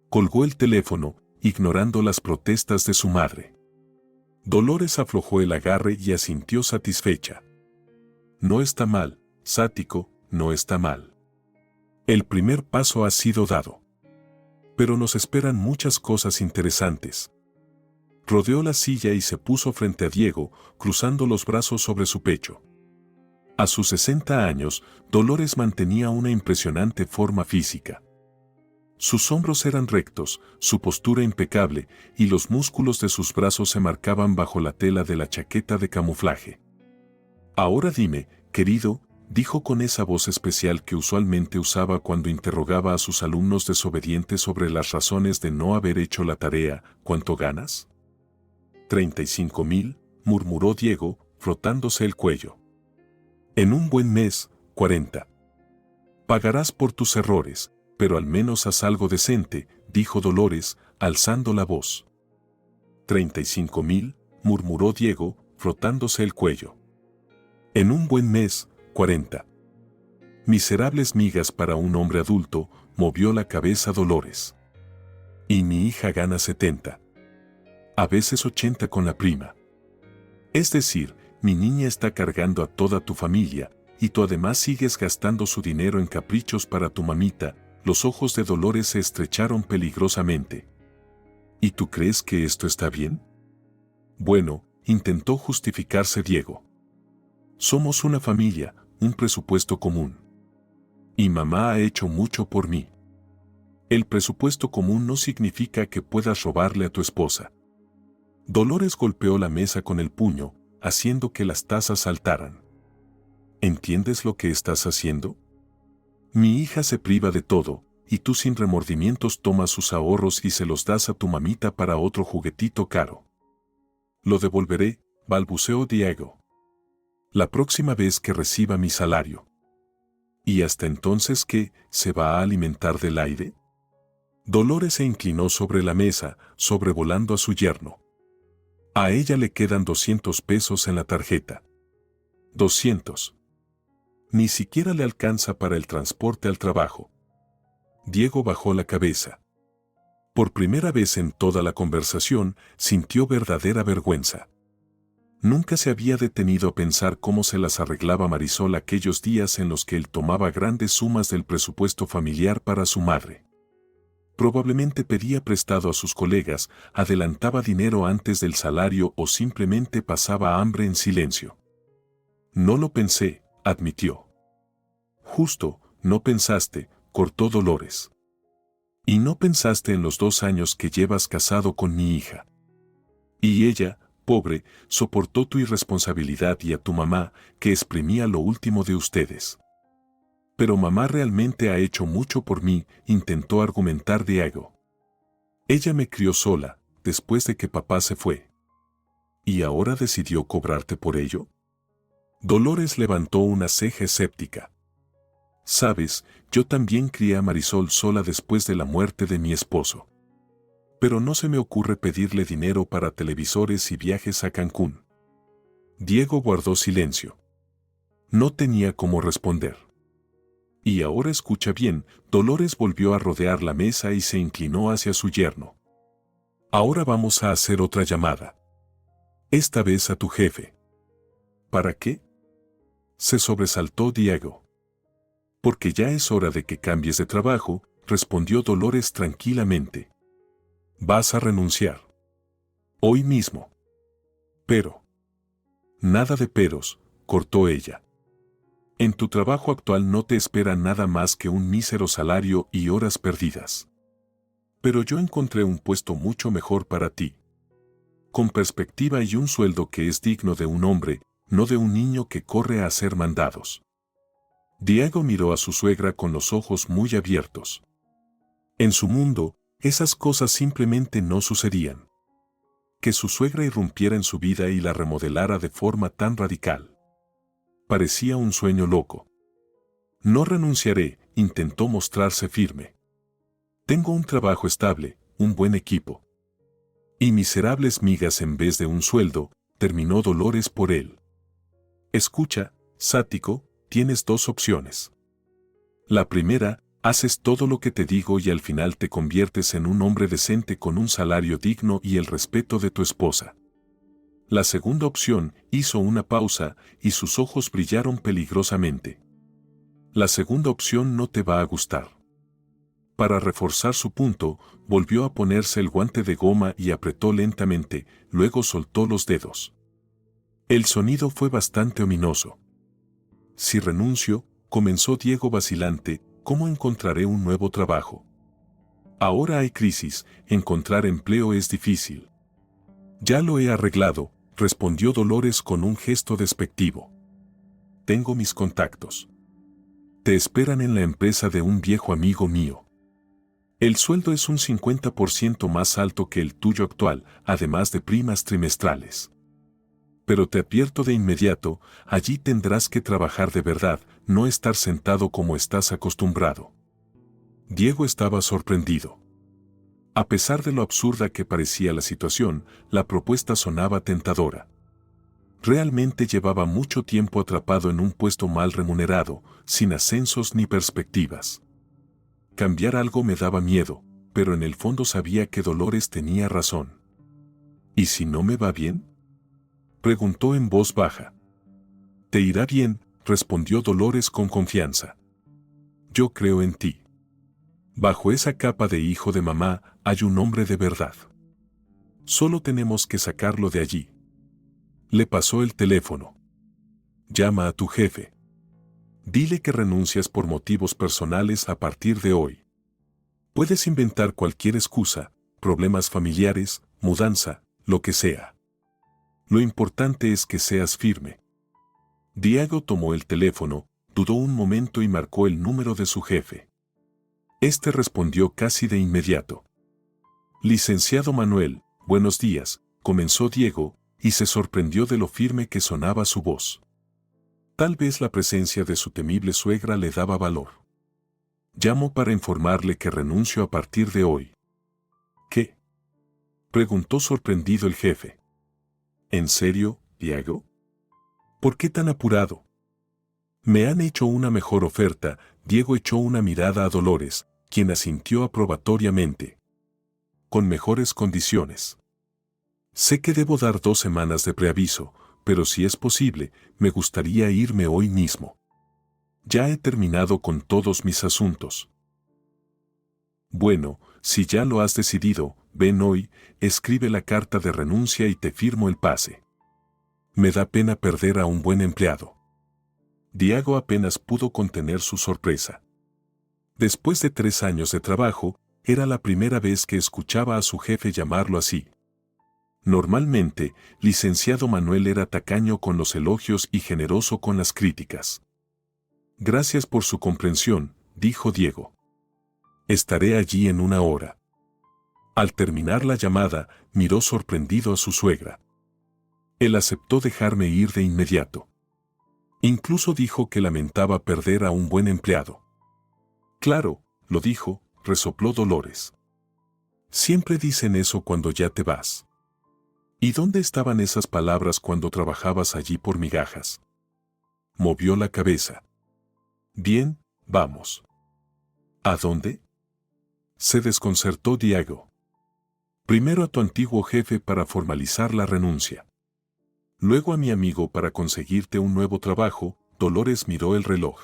[SPEAKER 2] Colgó el teléfono, ignorando las protestas de su madre. Dolores aflojó el agarre y asintió satisfecha. No está mal, Sático, no está mal. El primer paso ha sido dado. Pero nos esperan muchas cosas interesantes. Rodeó la silla y se puso frente a Diego, cruzando los brazos sobre su pecho. A sus 60 años, Dolores mantenía una impresionante forma física. Sus hombros eran rectos, su postura impecable, y los músculos de sus brazos se marcaban bajo la tela de la chaqueta de camuflaje. Ahora dime, querido, dijo con esa voz especial que usualmente usaba cuando interrogaba a sus alumnos desobedientes sobre las razones de no haber hecho la tarea, ¿cuánto ganas? 35,000, murmuró Diego, frotándose el cuello. En un buen mes, 40. Pagarás por tus errores, pero al menos haz algo decente, dijo Dolores, alzando la voz. 35,000, murmuró Diego, frotándose el cuello. En un buen mes, 40. Miserables migas para un hombre adulto, movió la cabeza Dolores. Y mi hija gana 70. A veces 80 con la prima. Es decir, mi niña está cargando a toda tu familia, y tú además sigues gastando su dinero en caprichos para tu mamita. Los ojos de Dolores se estrecharon peligrosamente. ¿Y tú crees que esto está bien? Bueno, intentó justificarse Diego. Somos una familia, un presupuesto común. Y mamá ha hecho mucho por mí. El presupuesto común no significa que puedas robarle a tu esposa. Dolores golpeó la mesa con el puño, haciendo que las tazas saltaran. ¿Entiendes lo que estás haciendo? Mi hija se priva de todo, y tú sin remordimientos tomas sus ahorros y se los das a tu mamita para otro juguetito caro. Lo devolveré, balbuceó Diego. La próxima vez que reciba mi salario. ¿Y hasta entonces qué, se va a alimentar del aire? Dolores se inclinó sobre la mesa, sobrevolando a su yerno. A ella le quedan 200 pesos en la tarjeta. 200. Ni siquiera le alcanza para el transporte al trabajo. Diego bajó la cabeza. Por primera vez en toda la conversación, sintió verdadera vergüenza. Nunca se había detenido a pensar cómo se las arreglaba Marisol aquellos días en los que él tomaba grandes sumas del presupuesto familiar para su madre. Probablemente pedía prestado a sus colegas, adelantaba dinero antes del salario o simplemente pasaba hambre en silencio. No lo pensé, admitió. Justo, no pensaste, cortó Dolores. Y no pensaste en los 2 años que llevas casado con mi hija. Y ella, pobre, soportó tu irresponsabilidad y a tu mamá, que exprimía lo último de ustedes. Pero mamá realmente ha hecho mucho por mí, intentó argumentar Diego. Ella me crió sola, después de que papá se fue. ¿Y ahora decidió cobrarte por ello? Dolores levantó una ceja escéptica. Sabes, yo también crié a Marisol sola después de la muerte de mi esposo. Pero no se me ocurre pedirle dinero para televisores y viajes a Cancún. Diego guardó silencio. No tenía cómo responder. Y ahora escucha bien, Dolores volvió a rodear la mesa y se inclinó hacia su yerno. Ahora vamos a hacer otra llamada. Esta vez a tu jefe. ¿Para qué? Se sobresaltó Diego. Porque ya es hora de que cambies de trabajo, respondió Dolores tranquilamente. Vas a renunciar. Hoy mismo. Pero. Nada de peros, cortó ella. En tu trabajo actual no te espera nada más que un mísero salario y horas perdidas. Pero yo encontré un puesto mucho mejor para ti. Con perspectiva y un sueldo que es digno de un hombre, no de un niño que corre a hacer mandados. Diego miró a su suegra con los ojos muy abiertos. En su mundo, esas cosas simplemente no sucedían. Que su suegra irrumpiera en su vida y la remodelara de forma tan radical. Parecía un sueño loco. No renunciaré, intentó mostrarse firme. Tengo un trabajo estable, un buen equipo. Y miserables migas en vez de un sueldo, terminó Dolores por él. Escucha, sático, tienes 2 opciones. La primera, haces todo lo que te digo y al final te conviertes en un hombre decente con un salario digno y el respeto de tu esposa. La segunda opción, hizo una pausa y sus ojos brillaron peligrosamente. La segunda opción no te va a gustar. Para reforzar su punto, volvió a ponerse el guante de goma y apretó lentamente, luego soltó los dedos. El sonido fue bastante ominoso. Si renuncio, comenzó Diego vacilante, ¿cómo encontraré un nuevo trabajo? Ahora hay crisis, encontrar empleo es difícil. Ya lo he arreglado, respondió Dolores con un gesto despectivo. Tengo mis contactos. Te esperan en la empresa de un viejo amigo mío. El sueldo es un 50% más alto que el tuyo actual, además de primas trimestrales. Pero te advierto de inmediato, allí tendrás que trabajar de verdad, no estar sentado como estás acostumbrado. Diego estaba sorprendido. A pesar de lo absurda que parecía la situación, la propuesta sonaba tentadora. Realmente llevaba mucho tiempo atrapado en un puesto mal remunerado, sin ascensos ni perspectivas. Cambiar algo me daba miedo, pero en el fondo sabía que Dolores tenía razón. ¿Y si no me va bien?, preguntó en voz baja. Te irá bien, respondió Dolores con confianza. Yo creo en ti. Bajo esa capa de hijo de mamá hay un hombre de verdad. Solo tenemos que sacarlo de allí. Le pasó el teléfono. Llama a tu jefe. Dile que renuncias por motivos personales a partir de hoy. Puedes inventar cualquier excusa, problemas familiares, mudanza, lo que sea. Lo importante es que seas firme. Diego tomó el teléfono, dudó un momento y marcó el número de su jefe. Este respondió casi de inmediato. Licenciado Manuel, buenos días, comenzó Diego, y se sorprendió de lo firme que sonaba su voz. Tal vez la presencia de su temible suegra le daba valor. Llamo para informarle que renuncio a partir de hoy. ¿Qué? Preguntó sorprendido el jefe. ¿En serio, Diego? ¿Por qué tan apurado? Me han hecho una mejor oferta. Diego echó una mirada a Dolores, quien asintió aprobatoriamente. Con mejores condiciones. Sé que debo dar 2 semanas de preaviso, pero si es posible, me gustaría irme hoy mismo. Ya he terminado con todos mis asuntos. Bueno, si ya lo has decidido, ven hoy, escribe la carta de renuncia y te firmo el pase. Me da pena perder a un buen empleado. Diego apenas pudo contener su sorpresa. Después de 3 años de trabajo, era la primera vez que escuchaba a su jefe llamarlo así. Normalmente, licenciado Manuel era tacaño con los elogios y generoso con las críticas. Gracias por su comprensión, dijo Diego. Estaré allí en 1 hora. Al terminar la llamada, miró sorprendido a su suegra. Él aceptó dejarme ir de inmediato. Incluso dijo que lamentaba perder a un buen empleado. Claro, lo dijo, resopló Dolores. Siempre dicen eso cuando ya te vas. ¿Y dónde estaban esas palabras cuando trabajabas allí por migajas? Movió la cabeza. Bien, vamos. ¿A dónde? Se desconcertó Diego. Primero a tu antiguo jefe para formalizar la renuncia. Luego a mi amigo para conseguirte un nuevo trabajo. Dolores miró el reloj.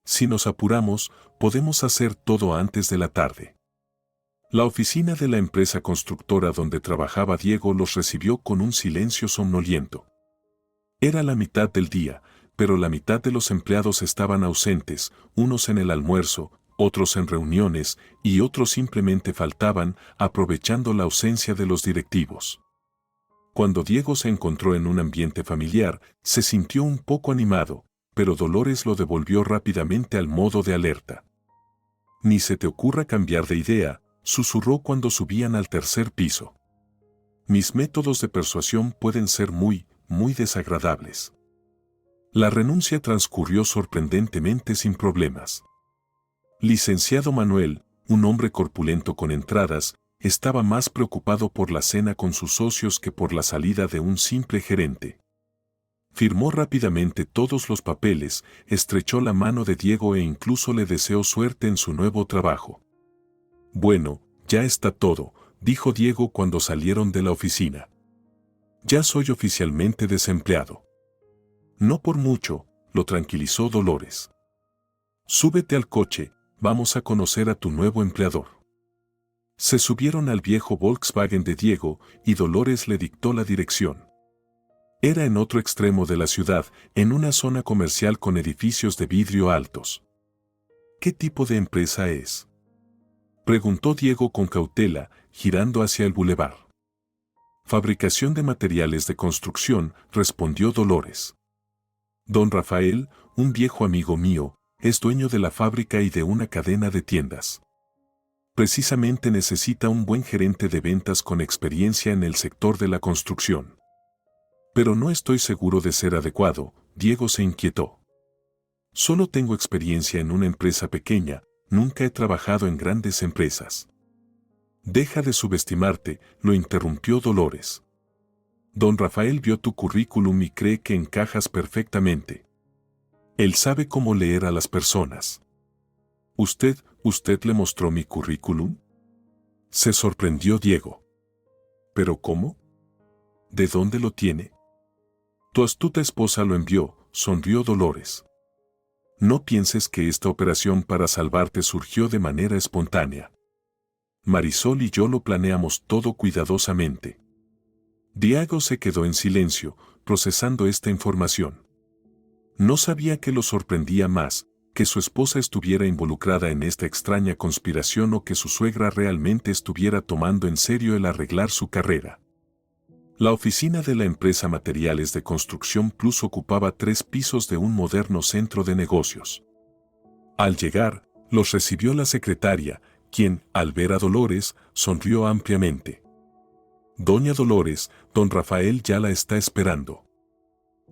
[SPEAKER 2] Si nos apuramos, podemos hacer todo antes de la tarde. La oficina de la empresa constructora donde trabajaba Diego los recibió con un silencio somnoliento. Era la mitad del día, pero la mitad de los empleados estaban ausentes, unos en el almuerzo, otros en reuniones, y otros simplemente faltaban, aprovechando la ausencia de los directivos. Cuando Diego se encontró en un ambiente familiar, se sintió un poco animado, pero Dolores lo devolvió rápidamente al modo de alerta. Ni se te ocurra cambiar de idea, susurró cuando subían al 3er piso. Mis métodos de persuasión pueden ser muy desagradables. La renuncia transcurrió sorprendentemente sin problemas. Licenciado Manuel, un hombre corpulento con entradas, estaba más preocupado por la cena con sus socios que por la salida de un simple gerente. Firmó rápidamente todos los papeles, estrechó la mano de Diego e incluso le deseó suerte en su nuevo trabajo. Bueno, ya está todo, dijo Diego cuando salieron de la oficina. Ya soy oficialmente desempleado. No por mucho, lo tranquilizó Dolores. Súbete al coche, vamos a conocer a tu nuevo empleador. Se subieron al viejo Volkswagen de Diego y Dolores le dictó la dirección. Era en otro extremo de la ciudad, en una zona comercial con edificios de vidrio altos. ¿Qué tipo de empresa es?, preguntó Diego con cautela, girando hacia el bulevar. Fabricación de materiales de construcción, respondió Dolores. Don Rafael, un viejo amigo mío, es dueño de la fábrica y de una cadena de tiendas. Precisamente necesita un buen gerente de ventas con experiencia en el sector de la construcción. Pero no estoy seguro de ser adecuado, Diego se inquietó. Solo tengo experiencia en una empresa pequeña, nunca he trabajado en grandes empresas. Deja de subestimarte, lo interrumpió Dolores. Don Rafael vio tu currículum y cree que encajas perfectamente. Él sabe cómo leer a las personas. ¿Usted le mostró mi currículum? Se sorprendió Diego. ¿Pero cómo? ¿De dónde lo tiene? Tu astuta esposa lo envió, sonrió Dolores. No pienses que esta operación para salvarte surgió de manera espontánea. Marisol y yo lo planeamos todo cuidadosamente. Diego se quedó en silencio, procesando esta información. No sabía que lo sorprendía más, que su esposa estuviera involucrada en esta extraña conspiración o que su suegra realmente estuviera tomando en serio el arreglar su carrera. La oficina de la empresa Materiales de Construcción Plus ocupaba 3 pisos de un moderno centro de negocios. Al llegar, los recibió la secretaria, quien, al ver a Dolores, sonrió ampliamente. Doña Dolores, don Rafael ya la está esperando.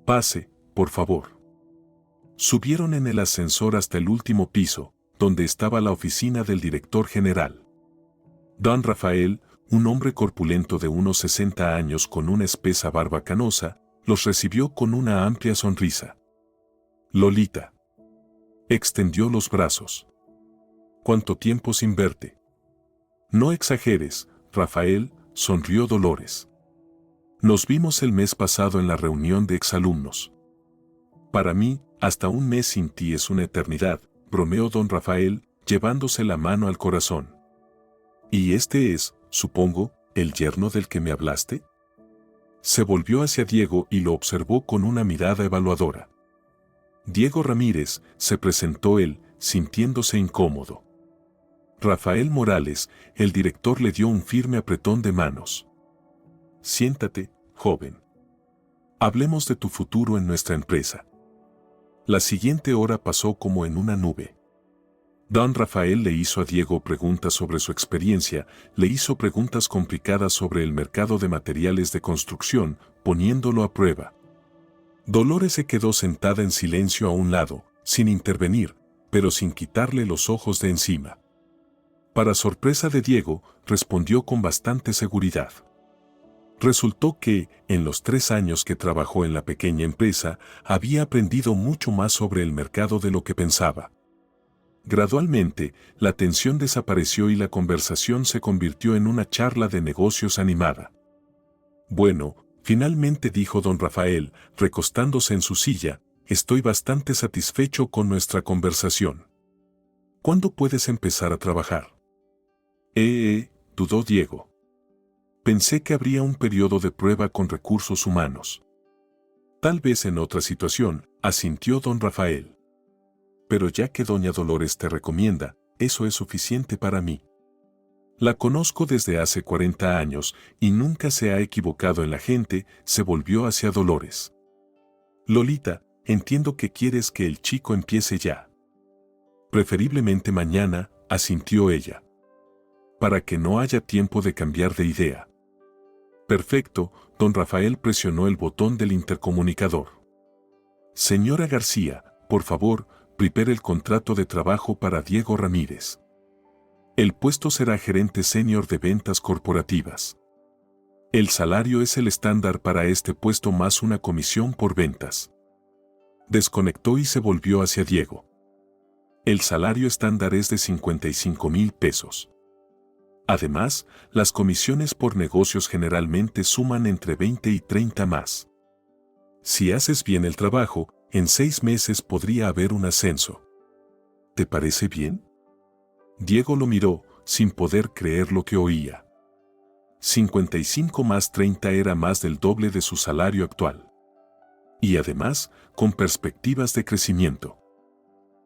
[SPEAKER 2] Pase, por favor. Subieron en el ascensor hasta el último piso, donde estaba la oficina del director general. Don Rafael, un hombre corpulento de unos 60 años con una espesa barba canosa, los recibió con una amplia sonrisa. Lolita. Extendió los brazos. ¿Cuánto tiempo sin verte? No exageres, Rafael, sonrió Dolores. Nos vimos el mes pasado en la reunión de exalumnos. Para mí, hasta un mes sin ti es una eternidad, bromeó don Rafael, llevándose la mano al corazón. ¿Y este es, supongo, el yerno del que me hablaste? Se volvió hacia Diego y lo observó con una mirada evaluadora. Diego Ramírez, se presentó él, sintiéndose incómodo. Rafael Morales, el director le dio un firme apretón de manos. Siéntate, joven. Hablemos de tu futuro en nuestra empresa. La siguiente hora pasó como en una nube. Don Rafael le hizo a Diego preguntas sobre su experiencia, le hizo preguntas complicadas sobre el mercado de materiales de construcción, poniéndolo a prueba. Dolores se quedó sentada en silencio a un lado, sin intervenir, pero sin quitarle los ojos de encima. Para sorpresa de Diego, respondió con bastante seguridad. Resultó que, en los 3 años que trabajó en la pequeña empresa, había aprendido mucho más sobre el mercado de lo que pensaba. Gradualmente, la tensión desapareció y la conversación se convirtió en una charla de negocios animada. Bueno, finalmente dijo don Rafael, recostándose en su silla, estoy bastante satisfecho con nuestra conversación. ¿Cuándo puedes empezar a trabajar? Dudó Diego. Pensé que habría un periodo de prueba con recursos humanos. Tal vez en otra situación, asintió don Rafael. Pero ya que doña Dolores te recomienda, eso es suficiente para mí. La conozco desde hace 40 años y nunca se ha equivocado en la gente, se volvió hacia Dolores. Lolita, entiendo que quieres que el chico empiece ya. Preferiblemente mañana, asintió ella. Para que no haya tiempo de cambiar de idea. Perfecto, don Rafael presionó el botón del intercomunicador. Señora García, por favor, prepare el contrato de trabajo para Diego Ramírez. El puesto será gerente senior de ventas corporativas. El salario es el estándar para este puesto más una comisión por ventas. Desconectó y se volvió hacia Diego. El salario estándar es de 55,000 pesos. Además, las comisiones por negocios generalmente suman entre 20 y 30 más. Si haces bien el trabajo, en 6 meses podría haber un ascenso. ¿Te parece bien? Diego lo miró, sin poder creer lo que oía. 55 más 30 era más del doble de su salario actual. Y además, con perspectivas de crecimiento.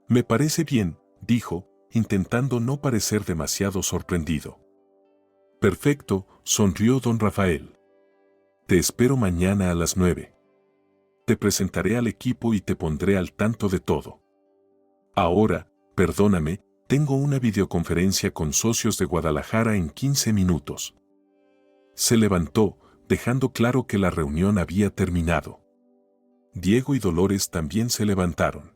[SPEAKER 2] Me parece bien, dijo, intentando no parecer demasiado sorprendido. Perfecto, sonrió don Rafael. Te espero mañana a las 9. Te presentaré al equipo y te pondré al tanto de todo. Ahora, perdóname, tengo una videoconferencia con socios de Guadalajara en 15 minutos. Se levantó, dejando claro que la reunión había terminado. Diego y Dolores también se levantaron.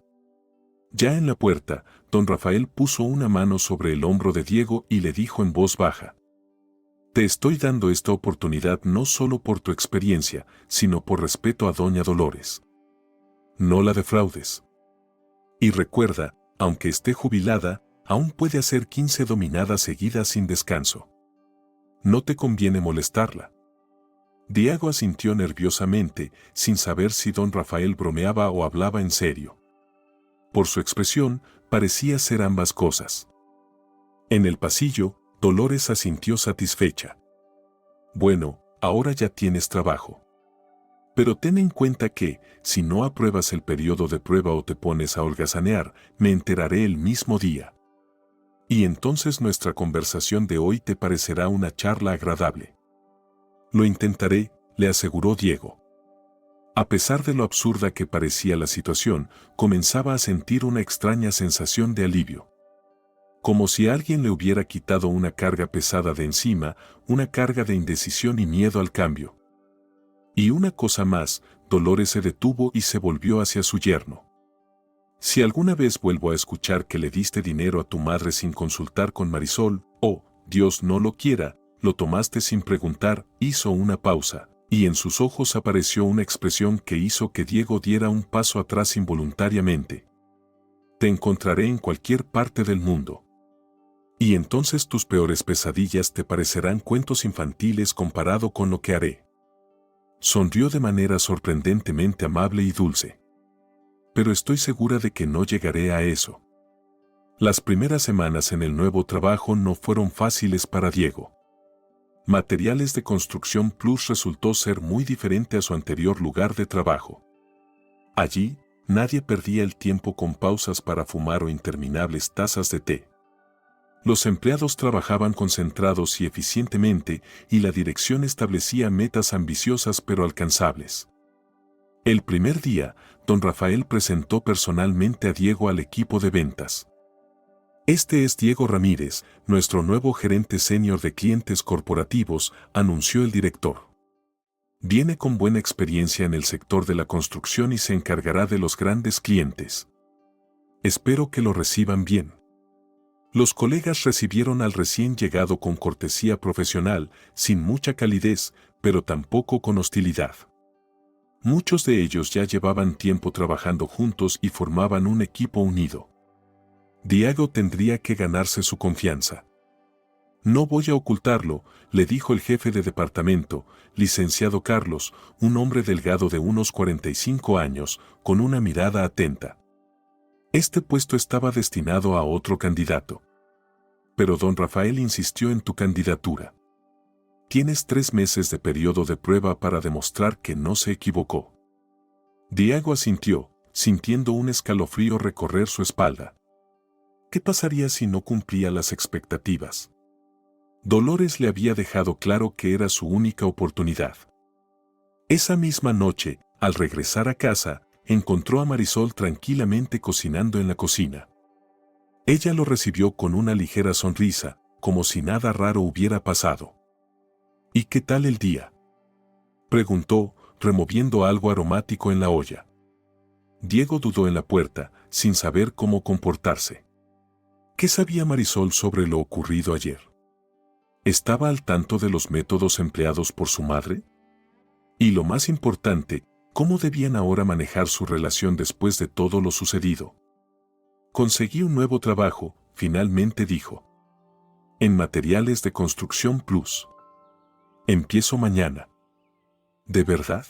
[SPEAKER 2] Ya en la puerta, don Rafael puso una mano sobre el hombro de Diego y le dijo en voz baja. Te estoy dando esta oportunidad no solo por tu experiencia, sino por respeto a doña Dolores. No la defraudes. Y recuerda, aunque esté jubilada, aún puede hacer 15 dominadas seguidas sin descanso. No te conviene molestarla. Diego asintió nerviosamente, sin saber si don Rafael bromeaba o hablaba en serio. Por su expresión, parecía ser ambas cosas. En el pasillo, Dolores asintió satisfecha. Bueno, ahora ya tienes trabajo. Pero ten en cuenta que, si no apruebas el periodo de prueba o te pones a holgazanear, me enteraré el mismo día. Y entonces nuestra conversación de hoy te parecerá una charla agradable. Lo intentaré, le aseguró Diego. A pesar de lo absurda que parecía la situación, comenzaba a sentir una extraña sensación de alivio. Como si alguien le hubiera quitado una carga pesada de encima, una carga de indecisión y miedo al cambio. Y una cosa más, Dolores se detuvo y se volvió hacia su yerno. Si alguna vez vuelvo a escuchar que le diste dinero a tu madre sin consultar con Marisol, o, Dios no lo quiera, lo tomaste sin preguntar, hizo una pausa, y en sus ojos apareció una expresión que hizo que Diego diera un paso atrás involuntariamente. Te encontraré en cualquier parte del mundo. Y entonces tus peores pesadillas te parecerán cuentos infantiles comparado con lo que haré. Sonrió de manera sorprendentemente amable y dulce. Pero estoy segura de que no llegaré a eso. Las primeras semanas en el nuevo trabajo no fueron fáciles para Diego. Materiales de Construcción Plus resultó ser muy diferente a su anterior lugar de trabajo. Allí, nadie perdía el tiempo con pausas para fumar o interminables tazas de té. Los empleados trabajaban concentrados y eficientemente, y la dirección establecía metas ambiciosas pero alcanzables. El primer día, don Rafael presentó personalmente a Diego al equipo de ventas. Este es Diego Ramírez, nuestro nuevo gerente senior de clientes corporativos, anunció el director. Viene con buena experiencia en el sector de la construcción y se encargará de los grandes clientes. Espero que lo reciban bien. Los colegas recibieron al recién llegado con cortesía profesional, sin mucha calidez, pero tampoco con hostilidad. Muchos de ellos ya llevaban tiempo trabajando juntos y formaban un equipo unido. Diego tendría que ganarse su confianza. No voy a ocultarlo, le dijo el jefe de departamento, licenciado Carlos, un hombre delgado de unos 45 años, con una mirada atenta. Este puesto estaba destinado a otro candidato. Pero don Rafael insistió en tu candidatura. Tienes 3 meses de periodo de prueba para demostrar que no se equivocó. Diego asintió, sintiendo un escalofrío recorrer su espalda. ¿Qué pasaría si no cumplía las expectativas? Dolores le había dejado claro que era su única oportunidad. Esa misma noche, al regresar a casa, encontró a Marisol tranquilamente cocinando en la cocina. Ella lo recibió con una ligera sonrisa, como si nada raro hubiera pasado. ¿Y qué tal el día?, preguntó, removiendo algo aromático en la olla. Diego dudó en la puerta, sin saber cómo comportarse. ¿Qué sabía Marisol sobre lo ocurrido ayer? ¿Estaba al tanto de los métodos empleados por su madre? Y lo más importante, ¿cómo debían ahora manejar su relación después de todo lo sucedido? Conseguí un nuevo trabajo, finalmente dijo. En Materiales de Construcción Plus. Empiezo mañana. ¿De verdad?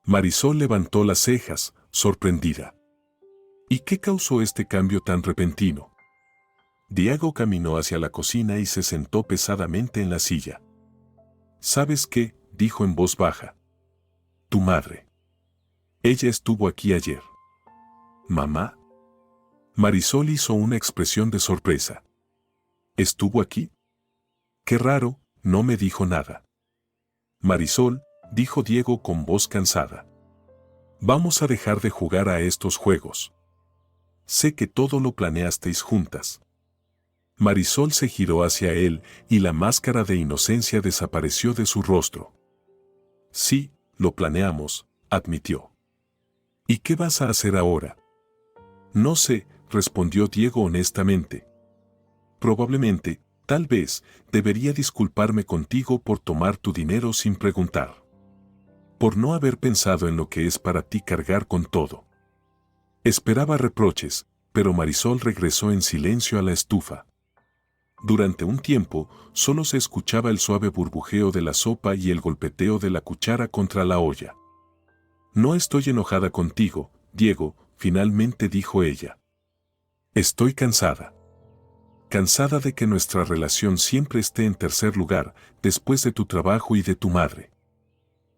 [SPEAKER 2] Marisol levantó las cejas, sorprendida. ¿Y qué causó este cambio tan repentino? Diego caminó hacia la cocina y se sentó pesadamente en la silla. ¿Sabes qué?, dijo en voz baja. Tu madre. Ella estuvo aquí ayer. ¿Mamá? Marisol hizo una expresión de sorpresa. ¿Estuvo aquí? Qué raro, no me dijo nada. Marisol, dijo Diego con voz cansada. Vamos a dejar de jugar a estos juegos. Sé que todo lo planeasteis juntas. Marisol se giró hacia él y la máscara de inocencia desapareció de su rostro. Sí, lo planeamos, admitió. ¿Y qué vas a hacer ahora? No sé, respondió Diego honestamente. Probablemente, tal vez, debería disculparme contigo por tomar tu dinero sin preguntar. Por no haber pensado en lo que es para ti cargar con todo. Esperaba reproches, pero Marisol regresó en silencio a la estufa. Durante un tiempo, solo se escuchaba el suave burbujeo de la sopa y el golpeteo de la cuchara contra la olla. No estoy enojada contigo, Diego, finalmente dijo ella. Estoy cansada. Cansada de que nuestra relación siempre esté en tercer lugar, después de tu trabajo y de tu madre.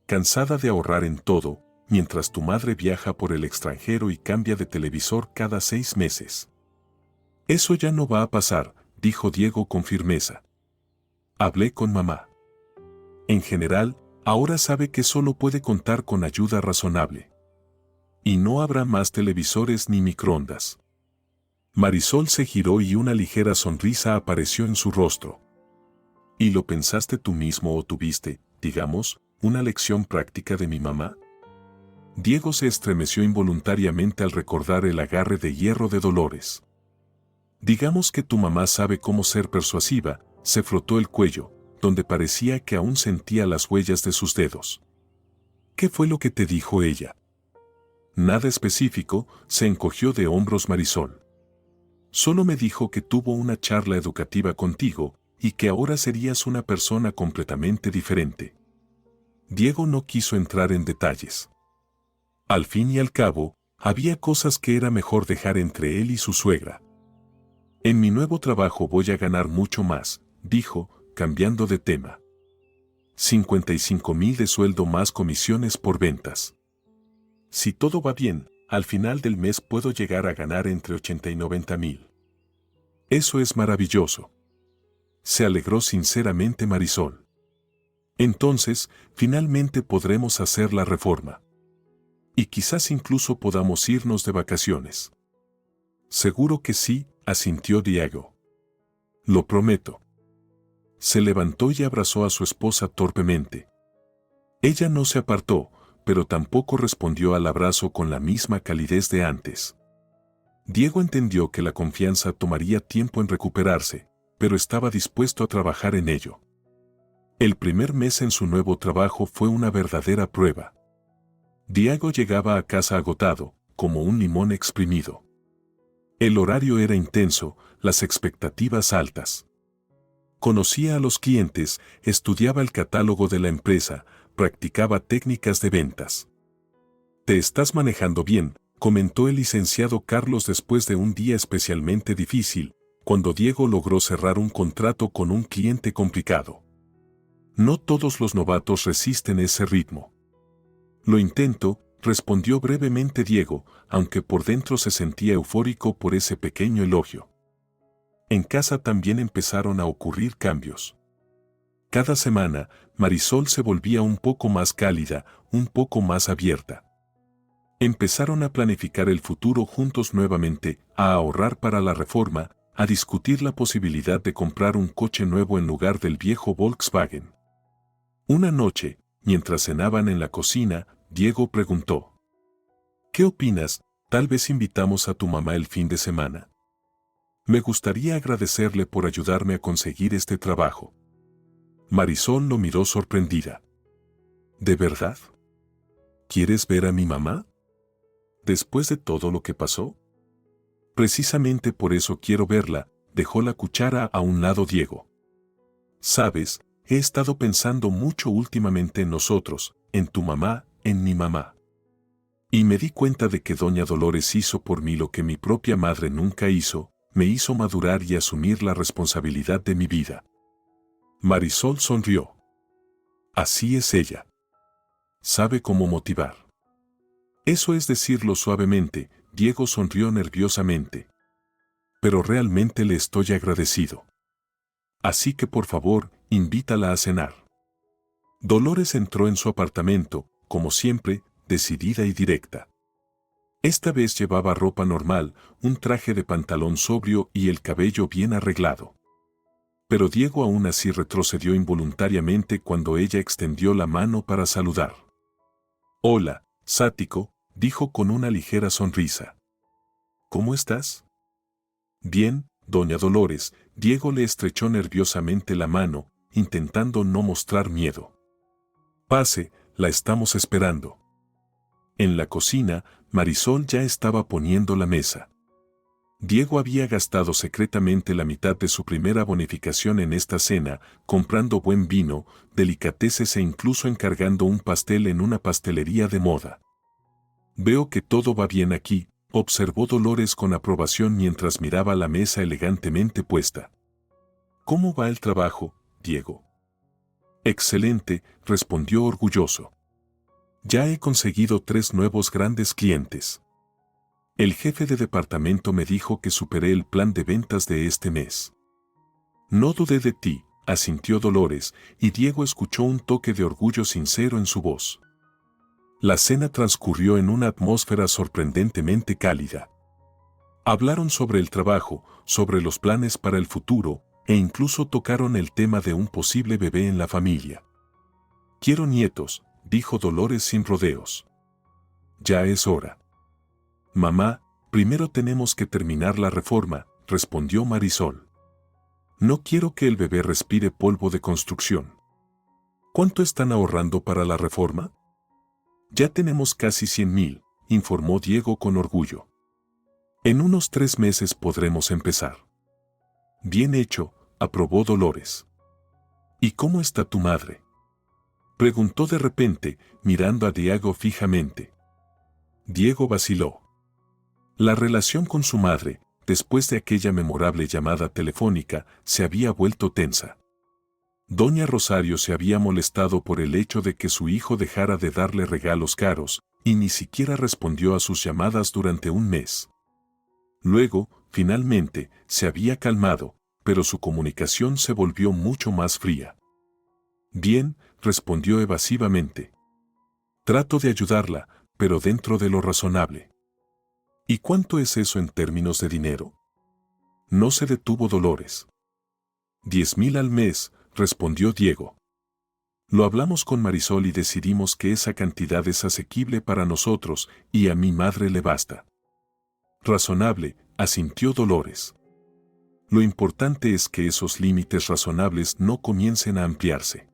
[SPEAKER 2] Cansada de ahorrar en todo, mientras tu madre viaja por el extranjero y cambia de televisor cada 6 meses. Eso ya no va a pasar, dijo Diego con firmeza. Hablé con mamá. En general, Ahora sabe que solo puede contar con ayuda razonable. Y no habrá más televisores ni microondas. Marisol se giró y una ligera sonrisa apareció en su rostro. ¿Y lo pensaste tú mismo o tuviste, digamos, una lección práctica de mi mamá? Diego se estremeció involuntariamente al recordar el agarre de hierro de Dolores. Digamos que tu mamá sabe cómo ser persuasiva, se frotó el cuello, donde parecía que aún sentía las huellas de sus dedos. ¿Qué fue lo que te dijo ella? Nada específico, se encogió de hombros Marisol. Solo me dijo que tuvo una charla educativa contigo y que ahora serías una persona completamente diferente. Diego no quiso entrar en detalles. Al fin y al cabo, había cosas que era mejor dejar entre él y su suegra. En mi nuevo trabajo voy a ganar mucho más, dijo, cambiando de tema. 55,000 de sueldo más comisiones por ventas. Si todo va bien, al final del mes puedo llegar a ganar entre 80 y 90,000. Eso es maravilloso. Se alegró sinceramente Marisol. Entonces, finalmente podremos hacer la reforma. Y quizás incluso podamos irnos de vacaciones. Seguro que sí, asintió Diego. Lo prometo. Se levantó y abrazó a su esposa torpemente. Ella no se apartó, pero tampoco respondió al abrazo con la misma calidez de antes. Diego entendió que la confianza tomaría tiempo en recuperarse, pero estaba dispuesto a trabajar en ello. El primer mes en su nuevo trabajo fue una verdadera prueba. Diego llegaba a casa agotado, como un limón exprimido. El horario era intenso, las expectativas altas. Conocía a los clientes, estudiaba el catálogo de la empresa, practicaba técnicas de ventas. «Te estás manejando bien», comentó el licenciado Carlos después de un día especialmente difícil, cuando Diego logró cerrar un contrato con un cliente complicado. No todos los novatos resisten ese ritmo. Lo intento, respondió brevemente Diego, aunque por dentro se sentía eufórico por ese pequeño elogio. En casa también empezaron a ocurrir cambios. Cada semana, Marisol se volvía un poco más cálida, un poco más abierta. Empezaron a planificar el futuro juntos nuevamente, a ahorrar para la reforma, a discutir la posibilidad de comprar un coche nuevo en lugar del viejo Volkswagen. Una noche, mientras cenaban en la cocina, Diego preguntó: «¿Qué opinas? Tal vez invitamos a tu mamá el fin de semana. Me gustaría agradecerle por ayudarme a conseguir este trabajo». Marisol lo miró sorprendida. ¿De verdad? ¿Quieres ver a mi mamá? ¿Después de todo lo que pasó? Precisamente por eso quiero verla, dejó la cuchara a un lado Diego. Sabes, he estado pensando mucho últimamente en nosotros, en tu mamá, en mi mamá. Y me di cuenta de que doña Dolores hizo por mí lo que mi propia madre nunca hizo, me hizo madurar y asumir la responsabilidad de mi vida. Marisol sonrió. Así es ella. Sabe cómo motivar. Eso es decirlo suavemente, Diego sonrió nerviosamente. Pero realmente le estoy agradecido. Así que por favor, invítala a cenar. Dolores entró en su apartamento, como siempre, decidida y directa. Esta vez llevaba ropa normal, un traje de pantalón sobrio y el cabello bien arreglado. Pero Diego aún así retrocedió involuntariamente cuando ella extendió la mano para saludar. «Hola, Sático», dijo con una ligera sonrisa. «¿Cómo estás?» «Bien, doña Dolores», Diego le estrechó nerviosamente la mano, intentando no mostrar miedo. «Pase, la estamos esperando». En la cocina, Marisol ya estaba poniendo la mesa. Diego había gastado secretamente la mitad de su primera bonificación en esta cena, comprando buen vino, delicateces e incluso encargando un pastel en una pastelería de moda. «Veo que todo va bien aquí», observó Dolores con aprobación mientras miraba la mesa elegantemente puesta. «¿Cómo va el trabajo, Diego?» «Excelente», respondió orgulloso. «Ya he conseguido 3 nuevos grandes clientes. El jefe de departamento me dijo que superé el plan de ventas de este mes. No dudé de ti», asintió Dolores, y Diego escuchó un toque de orgullo sincero en su voz. La cena transcurrió en una atmósfera sorprendentemente cálida. Hablaron sobre el trabajo, sobre los planes para el futuro, e incluso tocaron el tema de un posible bebé en la familia. «Quiero nietos», dijo Dolores sin rodeos. «Ya es hora». «Mamá, primero tenemos que terminar la reforma», respondió Marisol. «No quiero que el bebé respire polvo de construcción». «¿Cuánto están ahorrando para la reforma?» «Ya tenemos casi 100,000», informó Diego con orgullo. «En unos 3 meses podremos empezar». «Bien hecho», aprobó Dolores. «¿Y cómo está tu madre?», preguntó de repente, mirando a Diego fijamente. Diego vaciló. La relación con su madre, después de aquella memorable llamada telefónica, se había vuelto tensa. Doña Rosario se había molestado por el hecho de que su hijo dejara de darle regalos caros, y ni siquiera respondió a sus llamadas durante un mes. Luego, finalmente, se había calmado, pero su comunicación se volvió mucho más fría. «Bien», respondió evasivamente. «Trato de ayudarla, pero dentro de lo razonable». «¿Y cuánto es eso en términos de dinero?». No se detuvo Dolores. 10,000 al mes, respondió Diego. Lo hablamos con Marisol y decidimos que esa cantidad es asequible para nosotros y a mi madre le basta. Razonable, asintió Dolores. Lo importante es que esos límites razonables no comiencen a ampliarse.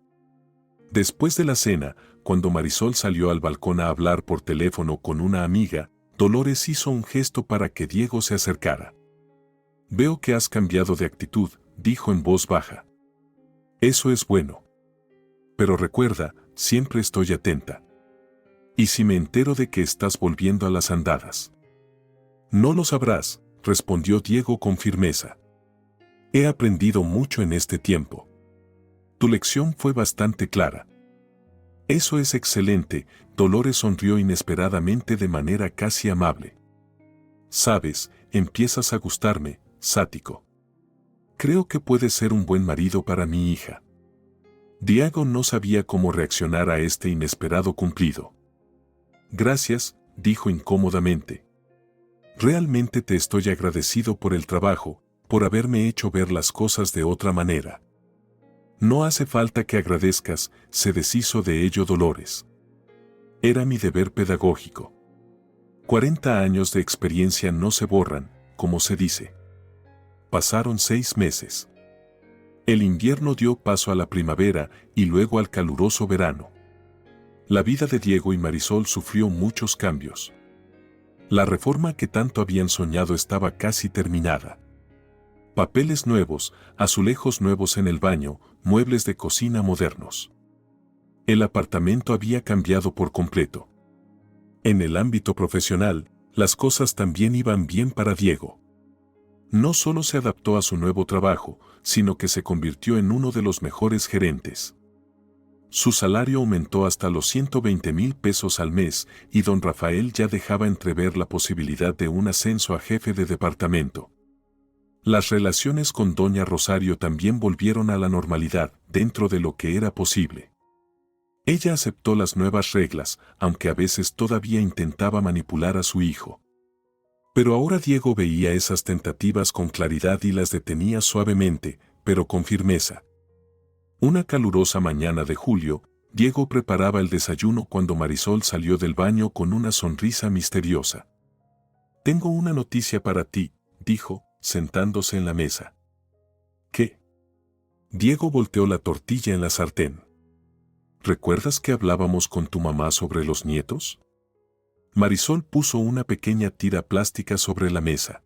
[SPEAKER 2] Después de la cena, cuando Marisol salió al balcón a hablar por teléfono con una amiga, Dolores hizo un gesto para que Diego se acercara. «Veo que has cambiado de actitud», dijo en voz baja. «Eso es bueno. Pero recuerda, siempre estoy atenta. ¿Y si me entero de que estás volviendo a las andadas?». «No lo sabrás», respondió Diego con firmeza. «He aprendido mucho en este tiempo. Tu lección fue bastante clara». «Eso es excelente», Dolores sonrió inesperadamente de manera casi amable. «Sabes, empiezas a gustarme, Sático. Creo que puedes ser un buen marido para mi hija». Diego no sabía cómo reaccionar a este inesperado cumplido. «Gracias», dijo incómodamente. «Realmente te estoy agradecido por el trabajo, por haberme hecho ver las cosas de otra manera». «No hace falta que agradezcas», se deshizo de ello Dolores. «Era mi deber pedagógico. 40 años de experiencia no se borran, como se dice». Pasaron 6 meses. El invierno dio paso a la primavera y luego al caluroso verano. La vida de Diego y Marisol sufrió muchos cambios. La reforma que tanto habían soñado estaba casi terminada. Papeles nuevos, azulejos nuevos en el baño, muebles de cocina modernos. El apartamento había cambiado por completo. En el ámbito profesional, las cosas también iban bien para Diego. No solo se adaptó a su nuevo trabajo, sino que se convirtió en uno de los mejores gerentes. Su salario aumentó hasta los 120,000 pesos al mes y don Rafael ya dejaba entrever la posibilidad de un ascenso a jefe de departamento. Las relaciones con doña Rosario también volvieron a la normalidad dentro de lo que era posible. Ella aceptó las nuevas reglas, aunque a veces todavía intentaba manipular a su hijo. Pero ahora Diego veía esas tentativas con claridad y las detenía suavemente, pero con firmeza. Una calurosa mañana de julio, Diego preparaba el desayuno cuando Marisol salió del baño con una sonrisa misteriosa. «Tengo una noticia para ti», dijo, sentándose en la mesa. «¿Qué?». Diego volteó la tortilla en la sartén. «¿Recuerdas que hablábamos con tu mamá sobre los nietos?». Marisol puso una pequeña tira plástica sobre la mesa.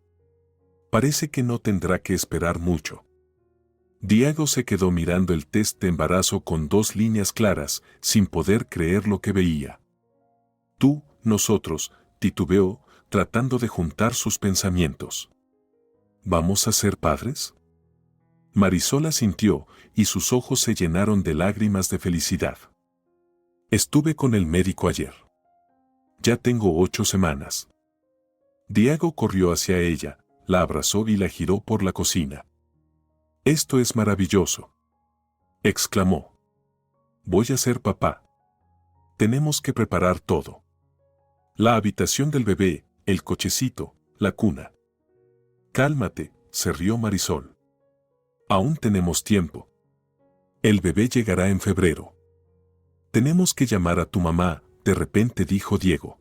[SPEAKER 2] «Parece que no tendrá que esperar mucho». Diego se quedó mirando el test de embarazo con 2 líneas claras, sin poder creer lo que veía. «Tú, nosotros», titubeó, tratando de juntar sus pensamientos. «¿Vamos a ser padres?». Marisol asintió, y sus ojos se llenaron de lágrimas de felicidad. «Estuve con el médico ayer. Ya tengo 8 semanas». Diego corrió hacia ella, la abrazó y la giró por la cocina. «Esto es maravilloso». exclamó. Voy a ser papá. Tenemos que preparar todo. La habitación del bebé, el cochecito, la cuna. Cálmate, se rió Marisol. Aún tenemos tiempo. El bebé llegará en febrero. Tenemos que llamar a tu mamá, de repente dijo Diego.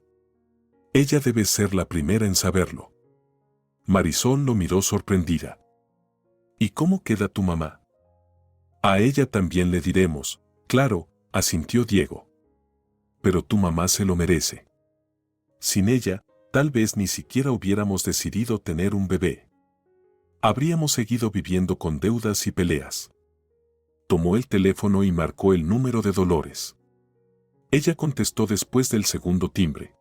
[SPEAKER 2] Ella debe ser la primera en saberlo. Marisol lo miró sorprendida. ¿Y cómo queda tu mamá? A ella también le diremos, claro, asintió Diego. Pero tu mamá se lo merece. Sin ella, tal vez ni siquiera hubiéramos decidido tener un bebé. Habríamos seguido viviendo con deudas y peleas. Tomó el teléfono y marcó el número de Dolores. Ella contestó después del segundo timbre.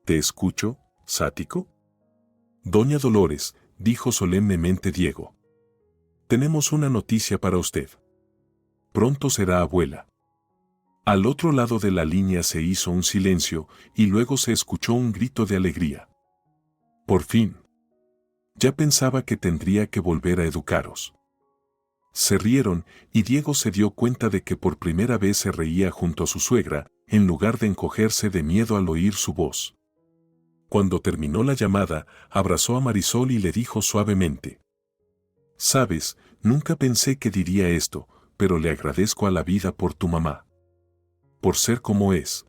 [SPEAKER 2] ¿Te escucho, Sático? Doña Dolores, dijo solemnemente Diego. Tenemos una noticia para usted. Pronto será abuela. Al otro lado de la línea se hizo un silencio y luego se escuchó un grito de alegría. Por fin. Ya pensaba que tendría que volver a educaros. Se rieron y Diego se dio cuenta de que por primera vez se reía junto a su suegra, en lugar de encogerse de miedo al oír su voz. Cuando terminó la llamada, abrazó a Marisol y le dijo suavemente. Sabes, nunca pensé que diría esto, pero le agradezco a la vida por tu mamá. Por ser como es.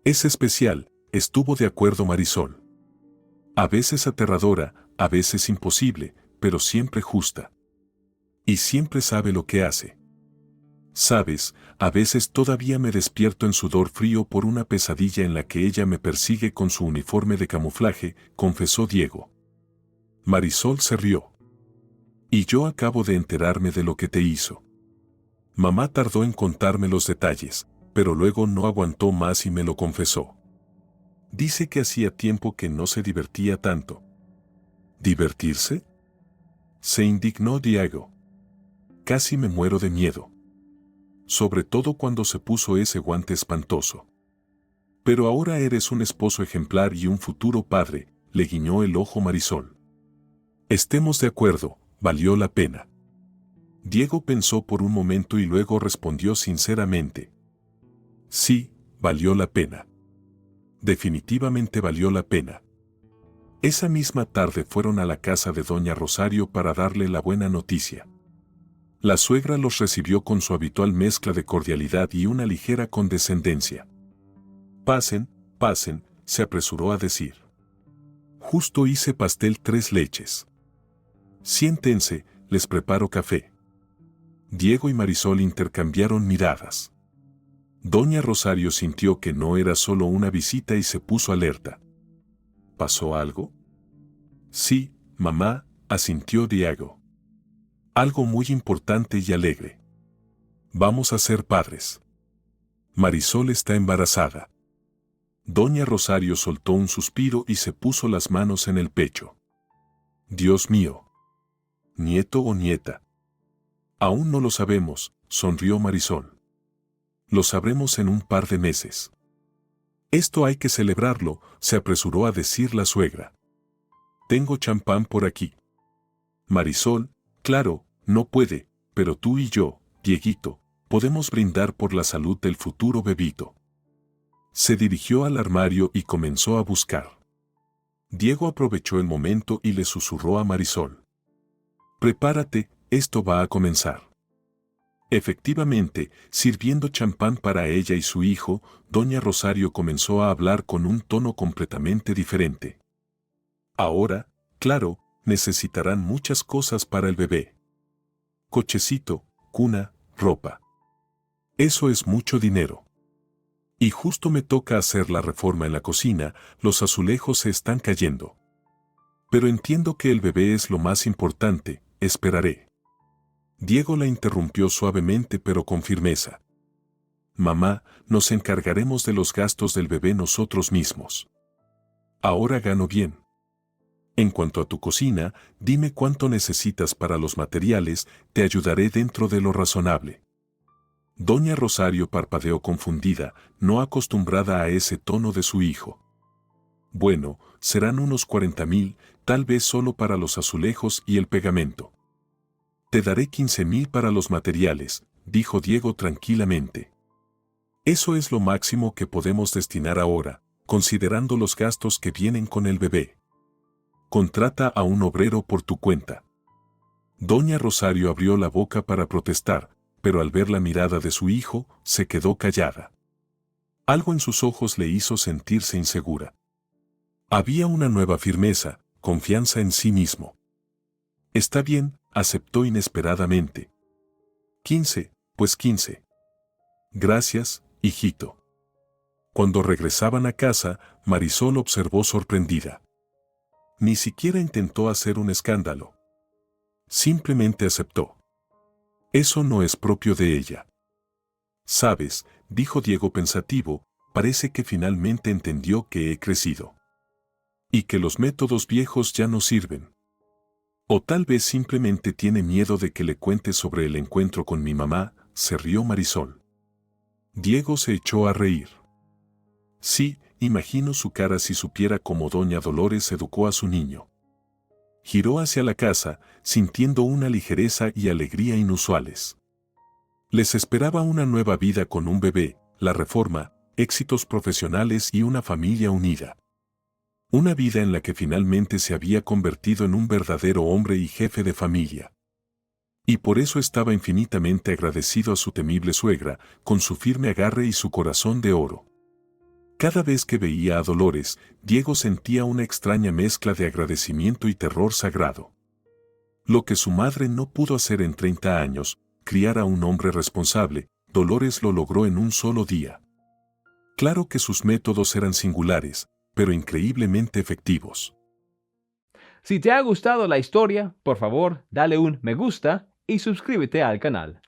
[SPEAKER 2] Es especial, estuvo de acuerdo Marisol. A veces aterradora, a veces imposible, pero siempre justa. Y siempre sabe lo que hace. Sabes, a veces todavía me despierto en sudor frío por una pesadilla en la que ella me persigue con su uniforme de camuflaje, confesó Diego. Marisol se rió. Y yo acabo de enterarme de lo que te hizo. Mamá tardó en contarme los detalles, pero luego no aguantó más y me lo confesó. Dice que hacía tiempo que no se divertía tanto. ¿Divertirse? Se indignó Diego. Casi me muero de miedo. Sobre todo cuando se puso ese guante espantoso. Pero ahora eres un esposo ejemplar y un futuro padre, le guiñó el ojo Marisol. Estemos de acuerdo, valió la pena. Diego pensó por un momento y luego respondió sinceramente. Sí, valió la pena. Definitivamente valió la pena. Esa misma tarde fueron a la casa de doña Rosario para darle la buena noticia. La suegra los recibió con su habitual mezcla de cordialidad y una ligera condescendencia. Pasen, pasen, se apresuró a decir. Justo hice pastel 3 leches. Siéntense, les preparo café. Diego y Marisol intercambiaron miradas. Doña Rosario sintió que no era solo una visita y se puso alerta. ¿Pasó algo? Sí, mamá, asintió Diego. Algo muy importante y alegre. Vamos a ser padres. Marisol está embarazada. Doña Rosario soltó un suspiro y se puso las manos en el pecho. Dios mío. ¿Nieto o nieta? Aún no lo sabemos, sonrió Marisol. Lo sabremos en un par de meses. Esto hay que celebrarlo, se apresuró a decir la suegra. Tengo champán por aquí. Marisol, claro, no puede, pero tú y yo, Dieguito, podemos brindar por la salud del futuro bebito. Se dirigió al armario y comenzó a buscar. Diego aprovechó el momento y le susurró a Marisol. Prepárate, esto va a comenzar. Efectivamente, sirviendo champán para ella y su hijo, doña Rosario comenzó a hablar con un tono completamente diferente. Ahora, claro, necesitarán muchas cosas para el bebé. Cochecito, cuna, ropa. Eso es mucho dinero. Y justo me toca hacer la reforma en la cocina, los azulejos se están cayendo. Pero entiendo que el bebé es lo más importante, esperaré. Diego la interrumpió suavemente pero con firmeza. Mamá, nos encargaremos de los gastos del bebé nosotros mismos. Ahora gano bien. En cuanto a tu cocina, dime cuánto necesitas para los materiales, te ayudaré dentro de lo razonable. Doña Rosario parpadeó confundida, no acostumbrada a ese tono de su hijo. Bueno, serán unos 40,000, tal vez solo para los azulejos y el pegamento. Te daré 15.000 para los materiales, dijo Diego tranquilamente. Eso es lo máximo que podemos destinar ahora, considerando los gastos que vienen con el bebé. Contrata a un obrero por tu cuenta. Doña Rosario abrió la boca para protestar, pero al ver la mirada de su hijo, se quedó callada. Algo en sus ojos le hizo sentirse insegura. Había una nueva firmeza, confianza en sí mismo. Está bien, aceptó inesperadamente. 15, pues 15. Gracias, hijito. Cuando regresaban a casa, Marisol observó sorprendida. Ni siquiera intentó hacer un escándalo. Simplemente aceptó. Eso no es propio de ella. Sabes, dijo Diego pensativo, parece que finalmente entendió que he crecido. Y que los métodos viejos ya no sirven. O tal vez simplemente tiene miedo de que le cuente sobre el encuentro con mi mamá, se rió Marisol. Diego se echó a reír. Sí, imagino su cara si supiera cómo doña Dolores educó a su niño. Giró hacia la casa, sintiendo una ligereza y alegría inusuales. Les esperaba una nueva vida con un bebé, la reforma, éxitos profesionales y una familia unida. Una vida en la que finalmente se había convertido en un verdadero hombre y jefe de familia. Y por eso estaba infinitamente agradecido a su temible suegra, con su firme agarre y su corazón de oro. Cada vez que veía a Dolores, Diego sentía una extraña mezcla de agradecimiento y terror sagrado. Lo que su madre no pudo hacer en 30 años, criar a un hombre responsable, Dolores lo logró en un solo día. Claro que sus métodos eran singulares, pero increíblemente efectivos.
[SPEAKER 1] Si te ha gustado la historia, por favor, dale un me gusta y suscríbete al canal.